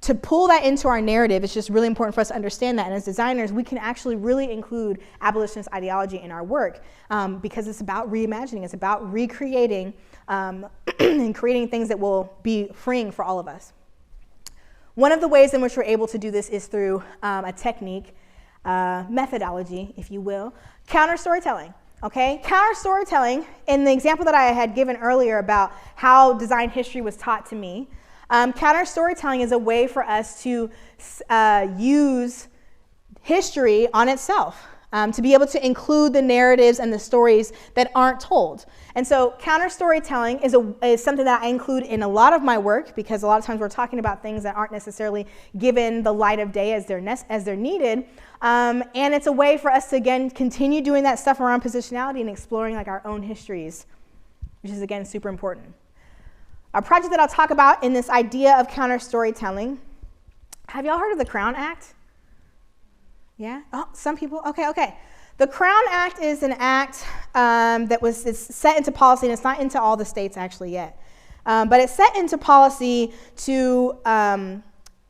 [SPEAKER 2] to pull that into our narrative, it's just really important for us to understand that. And as designers, we can actually really include abolitionist ideology in our work because it's about reimagining. It's about recreating and creating things that will be freeing for all of us. One of the ways in which we're able to do this is through a technique, methodology, if you will, counter storytelling. Okay, counter storytelling, in the example that I had given earlier about how design history was taught to me, counter storytelling is a way for us to use history on itself, to be able to include the narratives and the stories that aren't told. And so counter storytelling is something that I include in a lot of my work, because a lot of times we're talking about things that aren't necessarily given the light of day as they're needed. And it's a way for us to, again, continue doing that stuff around positionality and exploring like our own histories, which is, again, super important. A project that I'll talk about in this idea of counter storytelling, have y'all heard of the Crown Act? Yeah? Oh, some people? Okay. The Crown Act is an act it's set into policy, and it's not into all the states actually yet. But it's set into policy to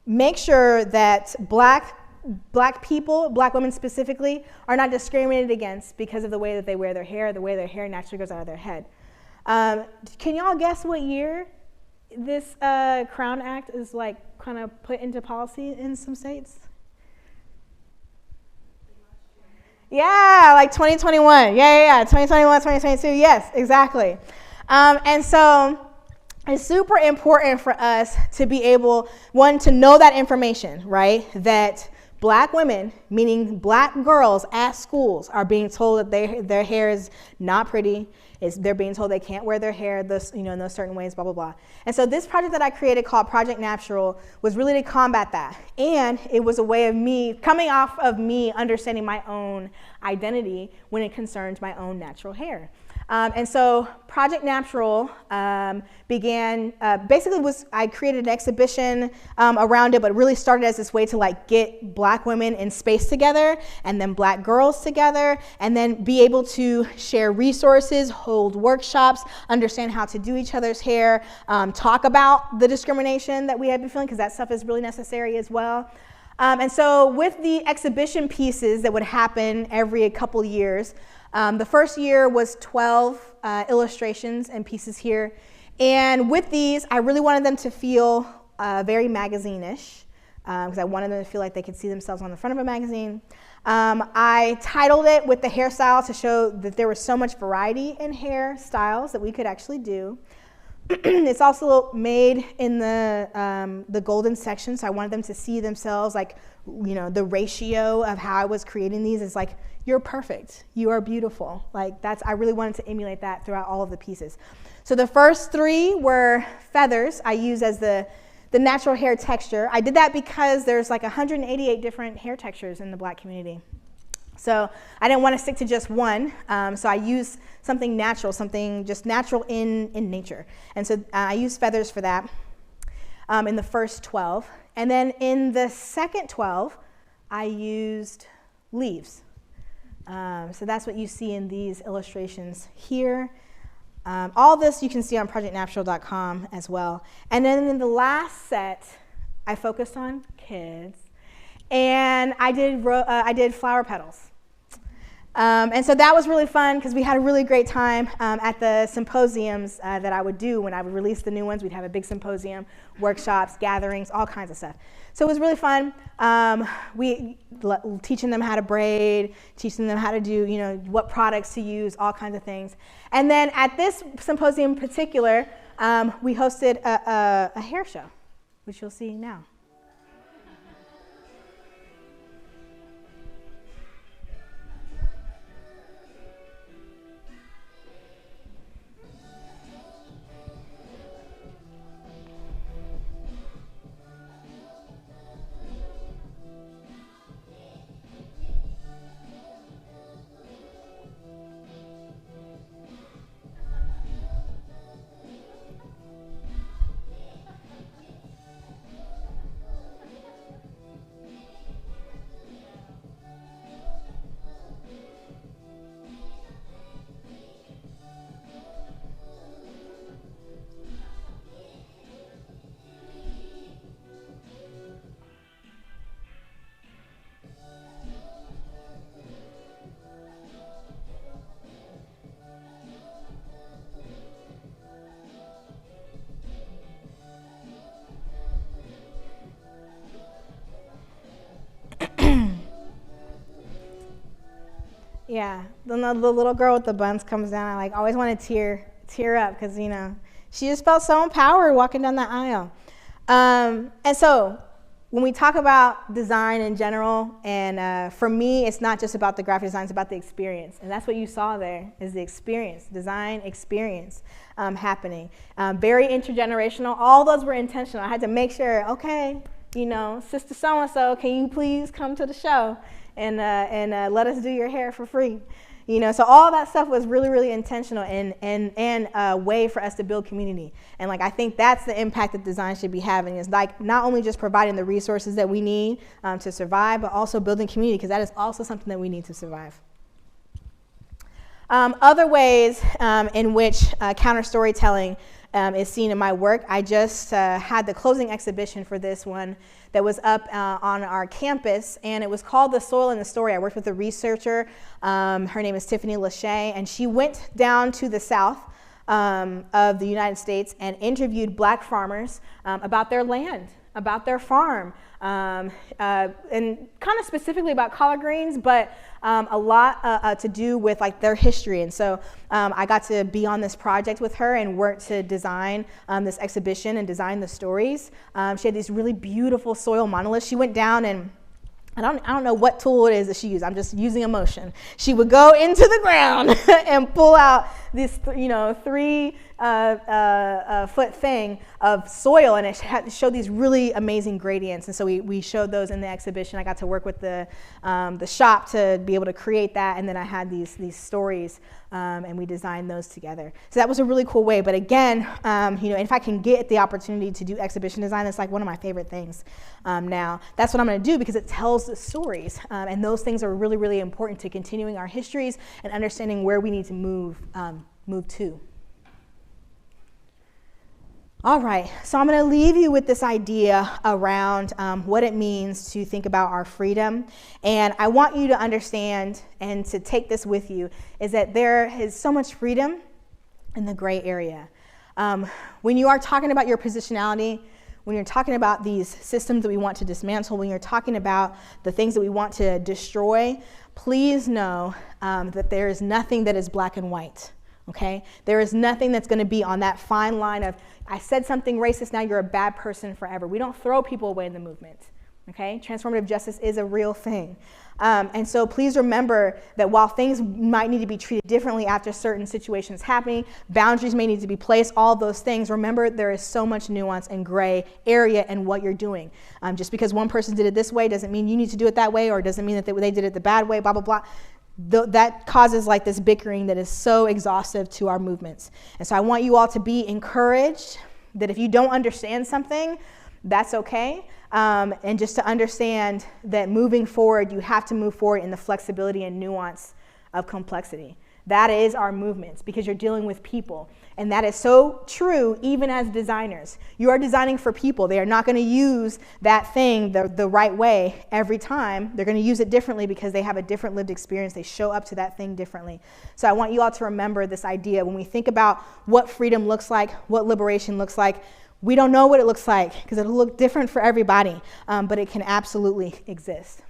[SPEAKER 2] make sure that Black people, Black women specifically, are not discriminated against because of the way that they wear their hair, the way their hair naturally goes out of their head. Can y'all guess what year this Crown Act is like kind of put into policy in some states? Yeah, like 2021. Yeah. 2021, 2022. Yes, exactly. And so it's super important for us to be able, one, to know that information, right? That Black women, meaning Black girls at schools, are being told that their hair is not pretty. They're being told they can't wear their hair in those certain ways, blah, blah, blah. And so this project that I created called Project Natural was really to combat that. And it was a way of me, coming off of me understanding my own identity when it concerned my own natural hair. And so Project Natural began, I created an exhibition around it, but really started as this way to like get Black women in space together, and then Black girls together, and then be able to share resources, hold workshops, understand how to do each other's hair, talk about the discrimination that we had been feeling, because that stuff is really necessary as well. And so with the exhibition pieces that would happen every couple years, the first year was 12 illustrations and pieces here. And with these, I really wanted them to feel very magazine-ish, because I wanted them to feel like they could see themselves on the front of a magazine. I titled it with the hairstyle to show that there was so much variety in hairstyles that we could actually do. It's also made in the golden section, so I wanted them to see themselves like, the ratio of how I was creating these is like, you're perfect, you are beautiful. Like I really wanted to emulate that throughout all of the pieces. So the first 3 were feathers I use as the natural hair texture. I did that because there's like 188 different hair textures in the Black community. So I didn't want to stick to just one, so I used something natural, something just natural in nature. And so I used feathers for that in the first 12. And then in the second 12, I used leaves. So that's what you see in these illustrations here. All this you can see on projectnatural.com as well. And then in the last set, I focused on kids, and I did flower petals. And so that was really fun because we had a really great time at the symposiums that I would do when I would release the new ones. We'd have a big symposium, workshops, gatherings, all kinds of stuff. So it was really fun. Teaching them how to braid, teaching them how to do, what products to use, all kinds of things. And then at this symposium in particular, we hosted a hair show, which you'll see now. Yeah, the little girl with the buns comes down. I always want to tear up because she just felt so empowered walking down that aisle. And so when we talk about design in general, and for me, it's not just about the graphic design; it's about the experience, and that's what you saw there is the experience, design experience happening. Very intergenerational. All those were intentional. I had to make sure, okay, Sister So and So, can you please come to the show? And let us do your hair for free. So all that stuff was really, really intentional and a way for us to build community. And I think that's the impact that design should be having is not only just providing the resources that we need to survive, but also building community, because that is also something that we need to survive. Other ways in which counter storytelling is seen in my work. I just had the closing exhibition for this one that was up on our campus, and it was called The Soil and the Story. I worked with a researcher. Her name is Tiffany Lachey, and she went down to the south of the United States and interviewed black farmers about their land, about their farm, and kind of specifically about collard greens, but a lot to do with their history. And so I got to be on this project with her and work to design this exhibition and design the stories. She had these really beautiful soil monoliths. She went down and I don't know what tool it is that she used. I'm just using emotion. She would go into the ground and pull out this, 3 foot thing of soil, and it showed these really amazing gradients. And so we showed those in the exhibition. I got to work with the shop to be able to create that, and then I had these stories, and we designed those together. So that was a really cool way. But again, if I can get the opportunity to do exhibition design, it's one of my favorite things. Now that's what I'm going to do because it tells the stories, and those things are really, really important to continuing our histories and understanding where we need to move to. All right, so I'm going to leave you with this idea around what it means to think about our freedom. And I want you to understand and to take this with you is that there is so much freedom in the gray area. When you are talking about your positionality, when you're talking about these systems that we want to dismantle, when you're talking about the things that we want to destroy, please know that there is nothing that is black and white. Okay? There is nothing that's going to be on that fine line of, I said something racist, now you're a bad person forever. We don't throw people away in the movement. Okay? Transformative justice is a real thing. And so please remember that while things might need to be treated differently after certain situations happening, boundaries may need to be placed, all those things, remember there is so much nuance and gray area in what you're doing. Just because one person did it this way doesn't mean you need to do it that way, or doesn't mean that they did it the bad way, blah, blah, blah. That causes this bickering that is so exhaustive to our movements. And so I want you all to be encouraged that if you don't understand something, that's okay. And just to understand that moving forward, you have to move forward in the flexibility and nuance of complexity. That is our movements, because you're dealing with people. And that is so true even as designers. You are designing for people. They are not going to use that thing the right way every time. They're going to use it differently because they have a different lived experience. They show up to that thing differently. So I want you all to remember this idea. When we think about what freedom looks like, what liberation looks like, we don't know what it looks like because it'll look different for everybody, but it can absolutely exist.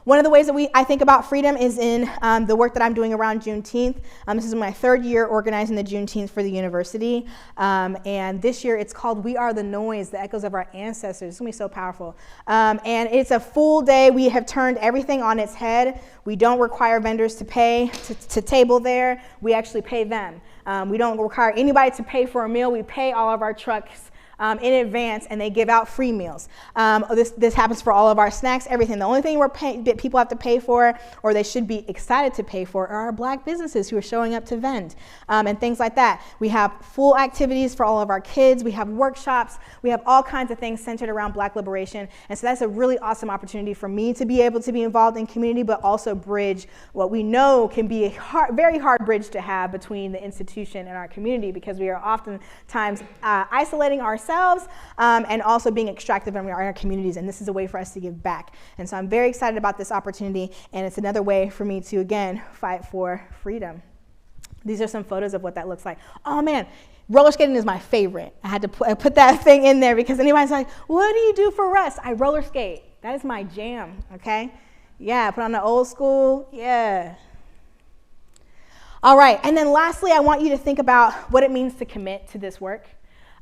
[SPEAKER 2] One of the ways that I think about freedom is in the work that I'm doing around Juneteenth. This is my third year organizing the Juneteenth for the university. And this year it's called We Are the Noise, the Echoes of Our Ancestors. It's going to be so powerful. And it's a full day. We have turned everything on its head. We don't require vendors to pay to table there. We actually pay them. We don't require anybody to pay for a meal. We pay all of our trucks in advance, and they give out free meals. This happens for all of our snacks, everything. The only thing that people have to pay for, or they should be excited to pay for, are our Black businesses who are showing up to vend and things like that. We have full activities for all of our kids. We have workshops. We have all kinds of things centered around Black liberation. And so that's a really awesome opportunity for me to be able to be involved in community, but also bridge what we know can be a very hard bridge to have between the institution and our community, because we are oftentimes isolating ourselves and also being extractive when we are in our communities, and this is a way for us to give back. And so I'm very excited about this opportunity, and it's another way for me to, again, fight for freedom. These are some photos of what that looks like. Oh man, roller skating is my favorite. I had to put that thing in there because anybody's like, what do you do for rest? I roller skate. That is my jam, okay? Yeah, put on the old school, yeah. All right, and then lastly, I want you to think about what it means to commit to this work.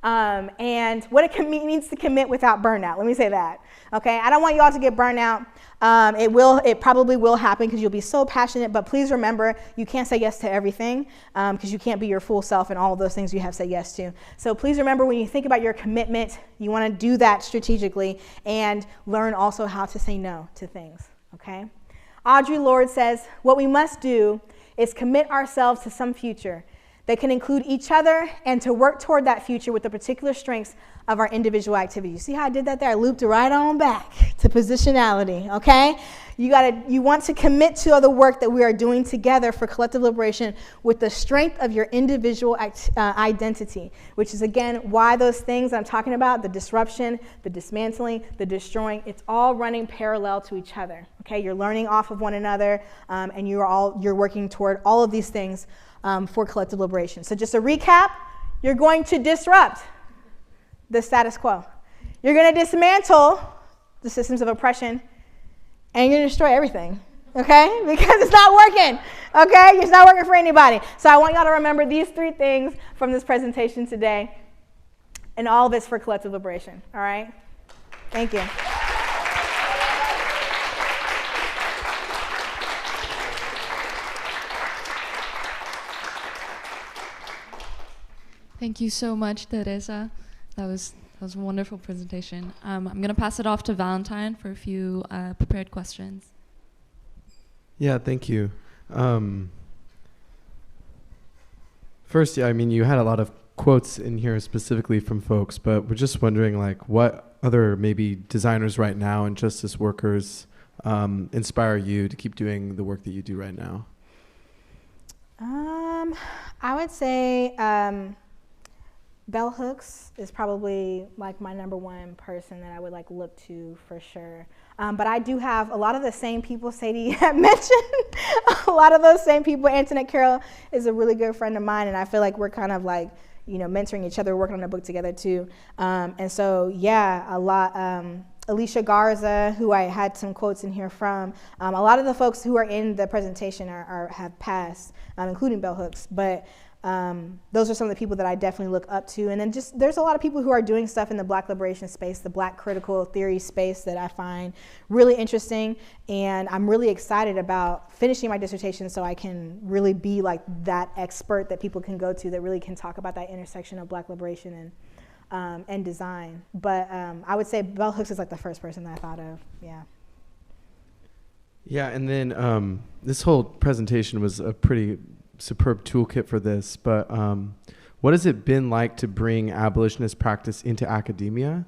[SPEAKER 2] And what it means to commit without burnout. Let me say that, okay? I don't want you all to get burnt out. It probably will happen because you'll be so passionate, but please remember, you can't say yes to everything because you can't be your full self in all of those things you have said yes to. So please remember, when you think about your commitment, you want to do that strategically and learn also how to say no to things, okay? Audre Lorde says, what we must do is commit ourselves to some future that can include each other and to work toward that future with the particular strengths of our individual activities. You see how I did that there? I looped it right on back to positionality, okay? You want to commit to the work that we are doing together for collective liberation with the strength of your individual identity, which is, again, why those things I'm talking about, the disruption, the dismantling, the destroying, it's all running parallel to each other, okay? You're learning off of one another, and you're working toward all of these things for collective liberation. So just to recap, you're going to disrupt the status quo. You're going to dismantle the systems of oppression, and you're going to destroy everything, okay? Because it's not working, okay? It's not working for anybody. So I want y'all to remember these three things from this presentation today, and all of it's for collective liberation, all right? Thank you.
[SPEAKER 1] Thank you so much, Teresa. That was a wonderful presentation. I'm going to pass it off to Valentine for a few prepared questions.
[SPEAKER 3] Yeah, thank you. First, yeah, I mean, you had a lot of quotes in here specifically from folks, but we're just wondering, like, what other maybe designers right now and justice workers inspire you to keep doing the work that you do right now?
[SPEAKER 2] I would say Bell Hooks is probably like my number one person that I would like look to for sure. But I do have a lot of the same people Sadie had mentioned. A lot of those same people. Antoinette Carroll is a really good friend of mine, and I feel like we're kind of like, you know, mentoring each other, working on a book together too. And so, yeah, a lot. Alicia Garza, who I had some quotes in here from. A lot of the folks who are in the presentation have passed, including Bell Hooks. But those are some of the people that I definitely look up to. And then just there's a lot of people who are doing stuff in the Black liberation space, the Black critical theory space, that I find really interesting. And I'm really excited about finishing my dissertation so I can really be like that expert that people can go to that really can talk about that intersection of Black liberation and design. But I would say Bell Hooks is like the first person that I thought of, yeah.
[SPEAKER 3] Yeah, and then this whole presentation was a pretty superb toolkit for this, but what has it been like to bring abolitionist practice into academia?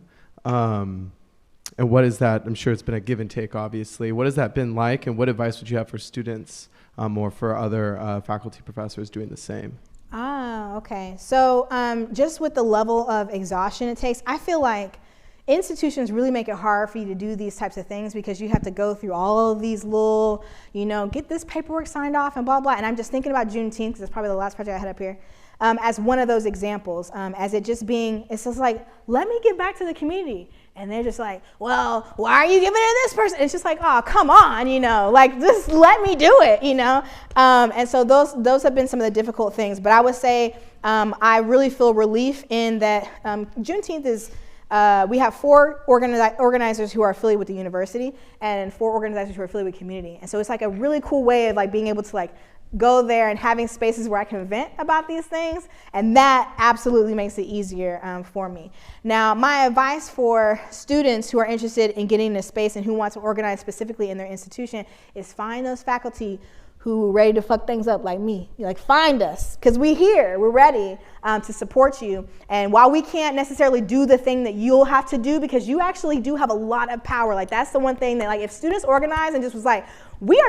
[SPEAKER 3] and what is that? I'm sure it's been a give and take, obviously. What has that been like, and what advice would you have for students or for other faculty professors doing the same?
[SPEAKER 2] Okay. So just with the level of exhaustion it takes, I feel like institutions really make it hard for you to do these types of things because you have to go through all of these little, get this paperwork signed off and blah, blah. And I'm just thinking about Juneteenth, because it's probably the last project I had up here, as one of those examples, as it just being, it's just like, let me get back to the community. And they're just like, well, why are you giving it to this person? It's just like, oh, come on, like just let me do it, And so those have been some of the difficult things. But I would say I really feel relief in that Juneteenth is, we have 4 organizers who are affiliated with the university and 4 organizers who are affiliated with community. And so it's like a really cool way of like being able to like go there and having spaces where I can vent about these things. And that absolutely makes it easier for me. Now, my advice for students who are interested in getting in a space and who want to organize specifically in their institution is find those faculty who are ready to fuck things up like me. Like, find us, because we're ready to support you. And while we can't necessarily do the thing that you'll have to do, because you actually do have a lot of power. Like, that's the one thing that, like, if students organize and just was like, we're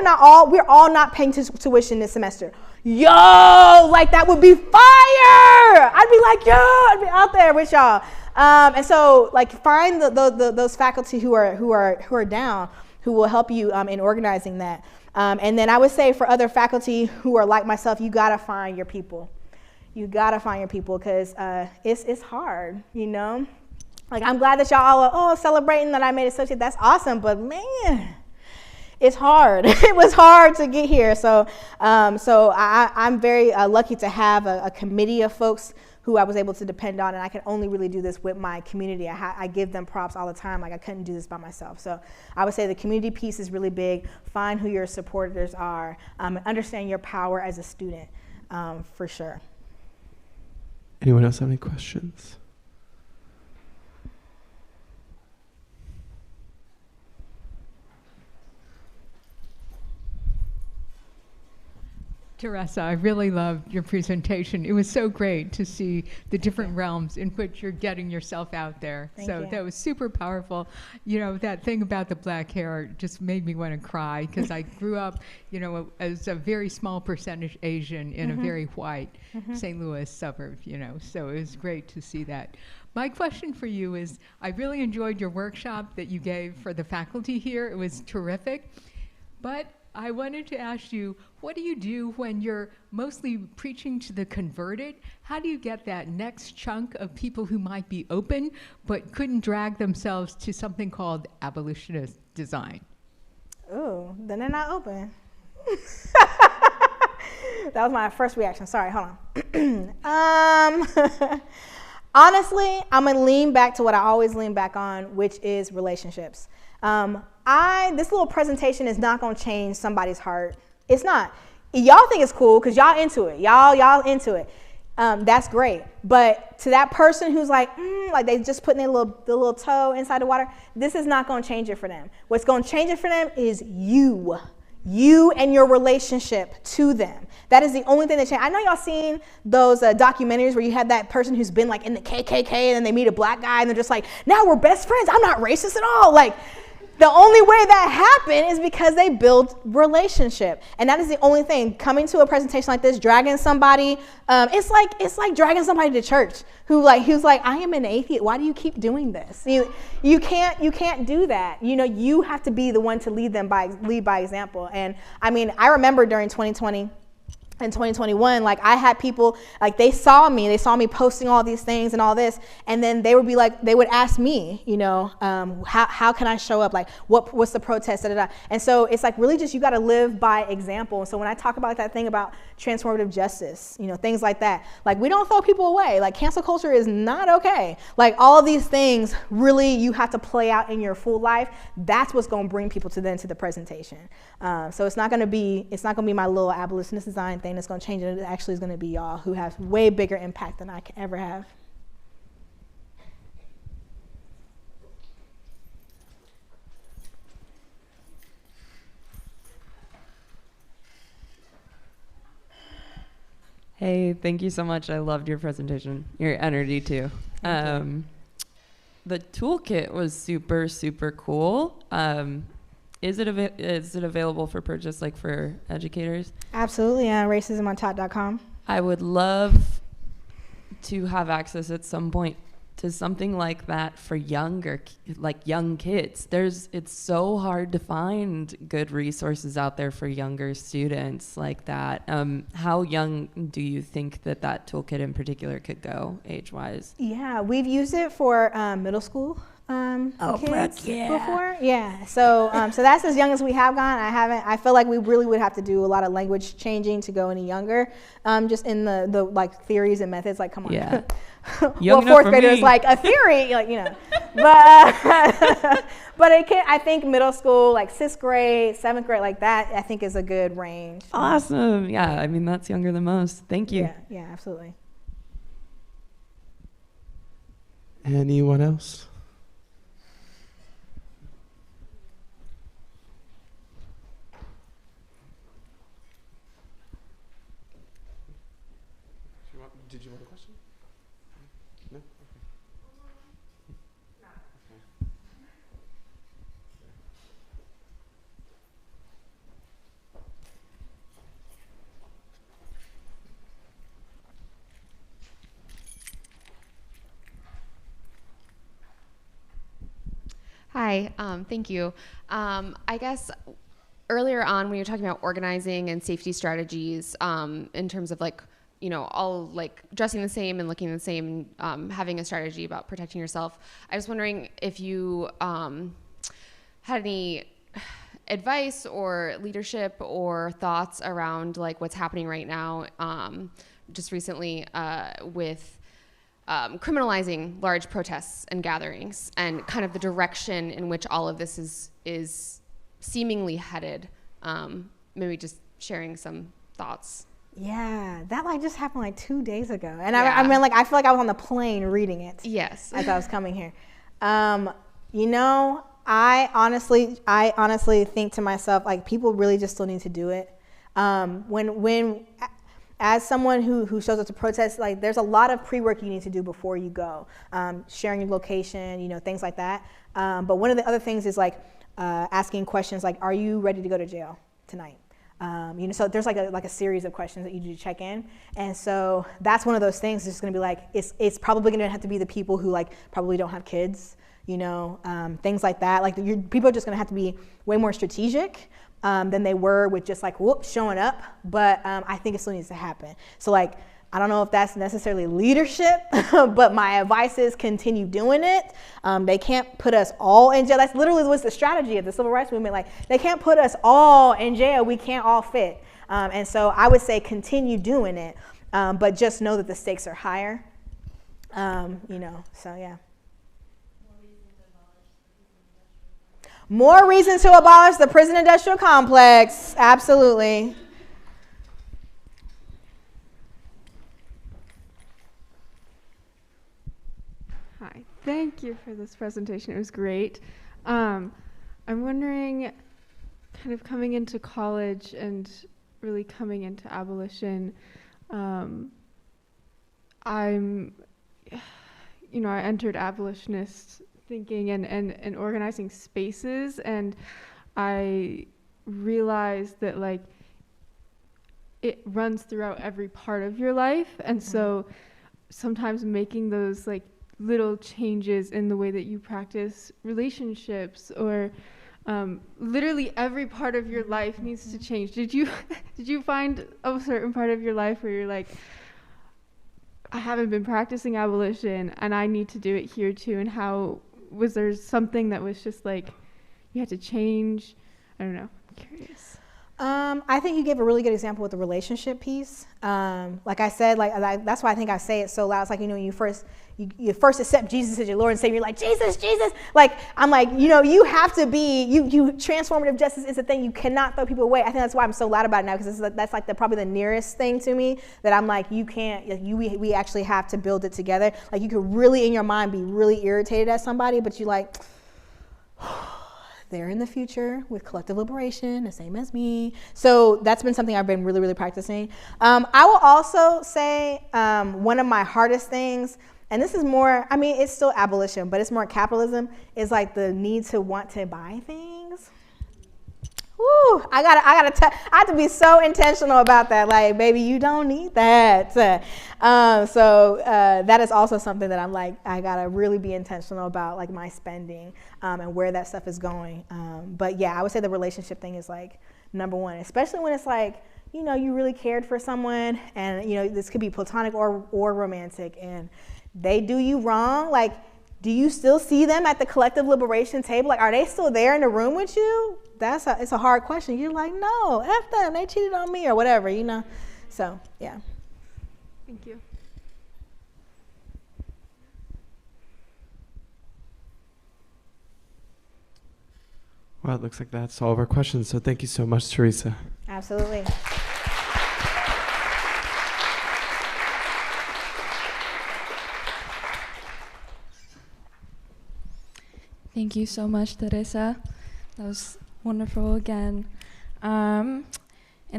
[SPEAKER 2] all not paying tuition this semester. Yo, like, that would be fire. I'd be like, yo, I'd be out there with y'all. And so, like, find those faculty who are down, who will help you in organizing that. And then I would say for other faculty who are like myself, you gotta find your people. You gotta find your people, because it's hard, Like, I'm glad that y'all are celebrating that I made associate. That's awesome, but man, it's hard. It was hard to get here. So I'm very lucky to have a committee of folks who I was able to depend on, and I can only really do this with my community. I give them props all the time. Like, I couldn't do this by myself. So I would say the community piece is really big. Find who your supporters are, and understand your power as a student, for sure.
[SPEAKER 3] Anyone else have any questions?
[SPEAKER 4] Terresa, I really loved your presentation. It was so great to see the different realms in which you're getting yourself out there.
[SPEAKER 2] Thank
[SPEAKER 4] so
[SPEAKER 2] you.
[SPEAKER 4] That was super powerful. That thing about the black hair just made me want to cry, because I grew up, as a very small percentage Asian in a very white St. Louis suburb, so it was great to see that. My question for you is, I really enjoyed your workshop that you gave for the faculty here. It was terrific. But I wanted to ask you, what do you do when you're mostly preaching to the converted? How do you get that next chunk of people who might be open but couldn't drag themselves to something called abolitionist design?
[SPEAKER 2] Ooh, then they're not open. That was my first reaction. Sorry, hold on. Honestly, I'm going to lean back to what I always lean back on, which is relationships. This little presentation is not going to change somebody's heart. It's not. Y'all think it's cool because y'all into it. Y'all into it. That's great. But to that person who's like they just putting their little toe inside the water, this is not going to change it for them. What's going to change it for them is you and your relationship to them. That is the only thing that changes. I know y'all seen those documentaries where you have that person who's been like in the KKK and then they meet a black guy and they're just like, now we're best friends. I'm not racist at all. Like, the only way that happened is because they build relationship. And that is the only thing. Coming to a presentation like this, dragging somebody, it's like dragging somebody to church who's like, I am an atheist. Why do you keep doing this? You can't do that. You have to be the one to lead by example. And I mean, I remember during 2020 in 2021, like, I had people, like, they saw me posting all these things and all this, and then they would ask me, how can I show up? Like, what's the protest? Da, da, da. And so it's like, really just, you got to live by example. And so when I talk about that thing about transformative justice, things like that, like, we don't throw people away. Like, cancel culture is not okay. Like, all of these things, really, you have to play out in your full life. That's what's going to bring people to the presentation. So it's not going to be my little abolitionist design thing that's going to change it. It actually is going to be y'all who have way bigger impact than I can ever have.
[SPEAKER 5] Hey, thank you so much. I loved your presentation, your energy too. the toolkit was super, super cool. Is it available for purchase, like for educators?
[SPEAKER 2] Absolutely, racismontot.com.
[SPEAKER 5] I would love to have access at some point to something like that for young kids. It's so hard to find good resources out there for younger students like that. How young do you think that toolkit in particular could go age-wise?
[SPEAKER 2] Yeah, we've used it for middle school kids before. Yeah, so that's as young as we have gone. I feel like we really would have to do a lot of language changing to go any younger. Just in the like theories and methods, like come on.
[SPEAKER 5] Yeah.
[SPEAKER 2] Well, fourth grader is like a theory, like, you know, but it can. I think middle school, like 6th grade, 7th grade, like that, I think is a good range.
[SPEAKER 5] Awesome. Yeah, I mean that's younger than most. Thank you.
[SPEAKER 2] Yeah, absolutely.
[SPEAKER 3] Anyone else? Did you want a question? No?
[SPEAKER 6] Hi, thank you. I guess earlier on when you were talking about organizing and safety strategies in terms of like, you know, all like dressing the same and looking the same, having a strategy about protecting yourself. I was wondering if you had any advice or leadership or thoughts around like what's happening right now just recently with criminalizing large protests and gatherings and kind of the direction in which all of this is seemingly headed. Maybe just sharing some thoughts.
[SPEAKER 2] Yeah, that like just happened like 2 days ago, and I mean, like I feel like I was on the plane reading it. Yes, as I was coming here. You know, I honestly think to myself, like people really just still need to do it. When as someone who shows up to protest, like there's a lot of pre-work you need to do before you go, sharing your location, you know, things like that. But one of the other things is like asking questions like, "Are you ready to go to jail tonight?" You know, so there's like a series of questions that you do to check in, and so that's one of those things. It's going to be like it's probably going to have to be the people who like probably don't have kids, you know, things like that. Like people are just going to have to be way more strategic than they were with just like showing up. But I think it still needs to happen. So like I don't know if that's necessarily leadership, but my advice is continue doing it. They can't put us all in jail. That's literally what's the strategy of the civil rights movement. Like they can't put us all in jail. We can't all fit. And so I would say continue doing it, but just know that the stakes are higher. You know, so yeah. More reasons to abolish the prison industrial complex. Absolutely.
[SPEAKER 7] Hi, thank you for this presentation. It was great. I'm wondering, kind of coming into college and really coming into abolition, I entered abolitionist thinking and organizing spaces, and I realized that like it runs throughout every part of your life, and so sometimes making those like little changes in the way that you practice relationships or literally every part of your life needs to change. Did you find a certain part of your life where you're like, I haven't been practicing abolition and I need to do it here too? And how was there something that was just like you had to change? I don't know. I'm curious.
[SPEAKER 2] I think you gave a really good example with the relationship piece. Like I said, like that's why I think I say it so loud. It's like, you know, you first accept Jesus as your Lord and Savior. You're like, Jesus. Like, I'm like, you know, you have to be, you transformative justice is a thing. You cannot throw people away. I think that's why I'm so loud about it now, because that's like probably the nearest thing to me that I'm like, you can't, like, we actually have to build it together. Like you could really in your mind be really irritated at somebody, but you like, they're in the future with collective liberation, the same as me. So that's been something I've been really, really practicing. I will also say one of my hardest things and this is more, I mean, it's still abolition, but it's more capitalism, is like the need to want to buy things. Woo, I have to be so intentional about that. Like, baby, you don't need that. So that is also something that I'm like, I gotta really be intentional about, like, my spending and where that stuff is going. But yeah, I would say the relationship thing is like number one, especially when it's like, you know, you really cared for someone, and you know, this could be platonic or romantic, and they do you wrong. Like, do you still see them at the collective liberation table? Like, are they still there in the room with you? It's a hard question. You're like, no, F them, they cheated on me or whatever, you know? So, yeah.
[SPEAKER 7] Thank you.
[SPEAKER 3] Well, it looks like that's all of our questions. So thank you so much, Terresa.
[SPEAKER 2] Absolutely.
[SPEAKER 1] Thank you so much, Terresa. That was wonderful again. And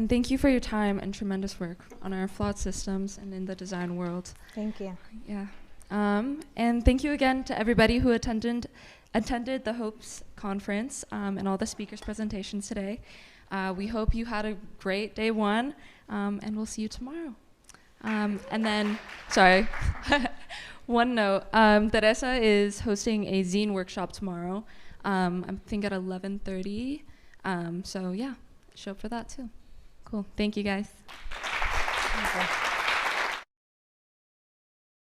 [SPEAKER 1] thank you for your time and tremendous work on our flawed systems and in the design world.
[SPEAKER 2] Thank you.
[SPEAKER 1] Yeah. And thank you again to everybody who attended the HOPES conference and all the speakers' presentations today. We hope you had a great day one, and we'll see you tomorrow. And then, sorry, one note, Terresa is hosting a zine workshop tomorrow, I think at 11:30. So yeah, show up for that too. Cool, thank you guys.
[SPEAKER 2] Okay.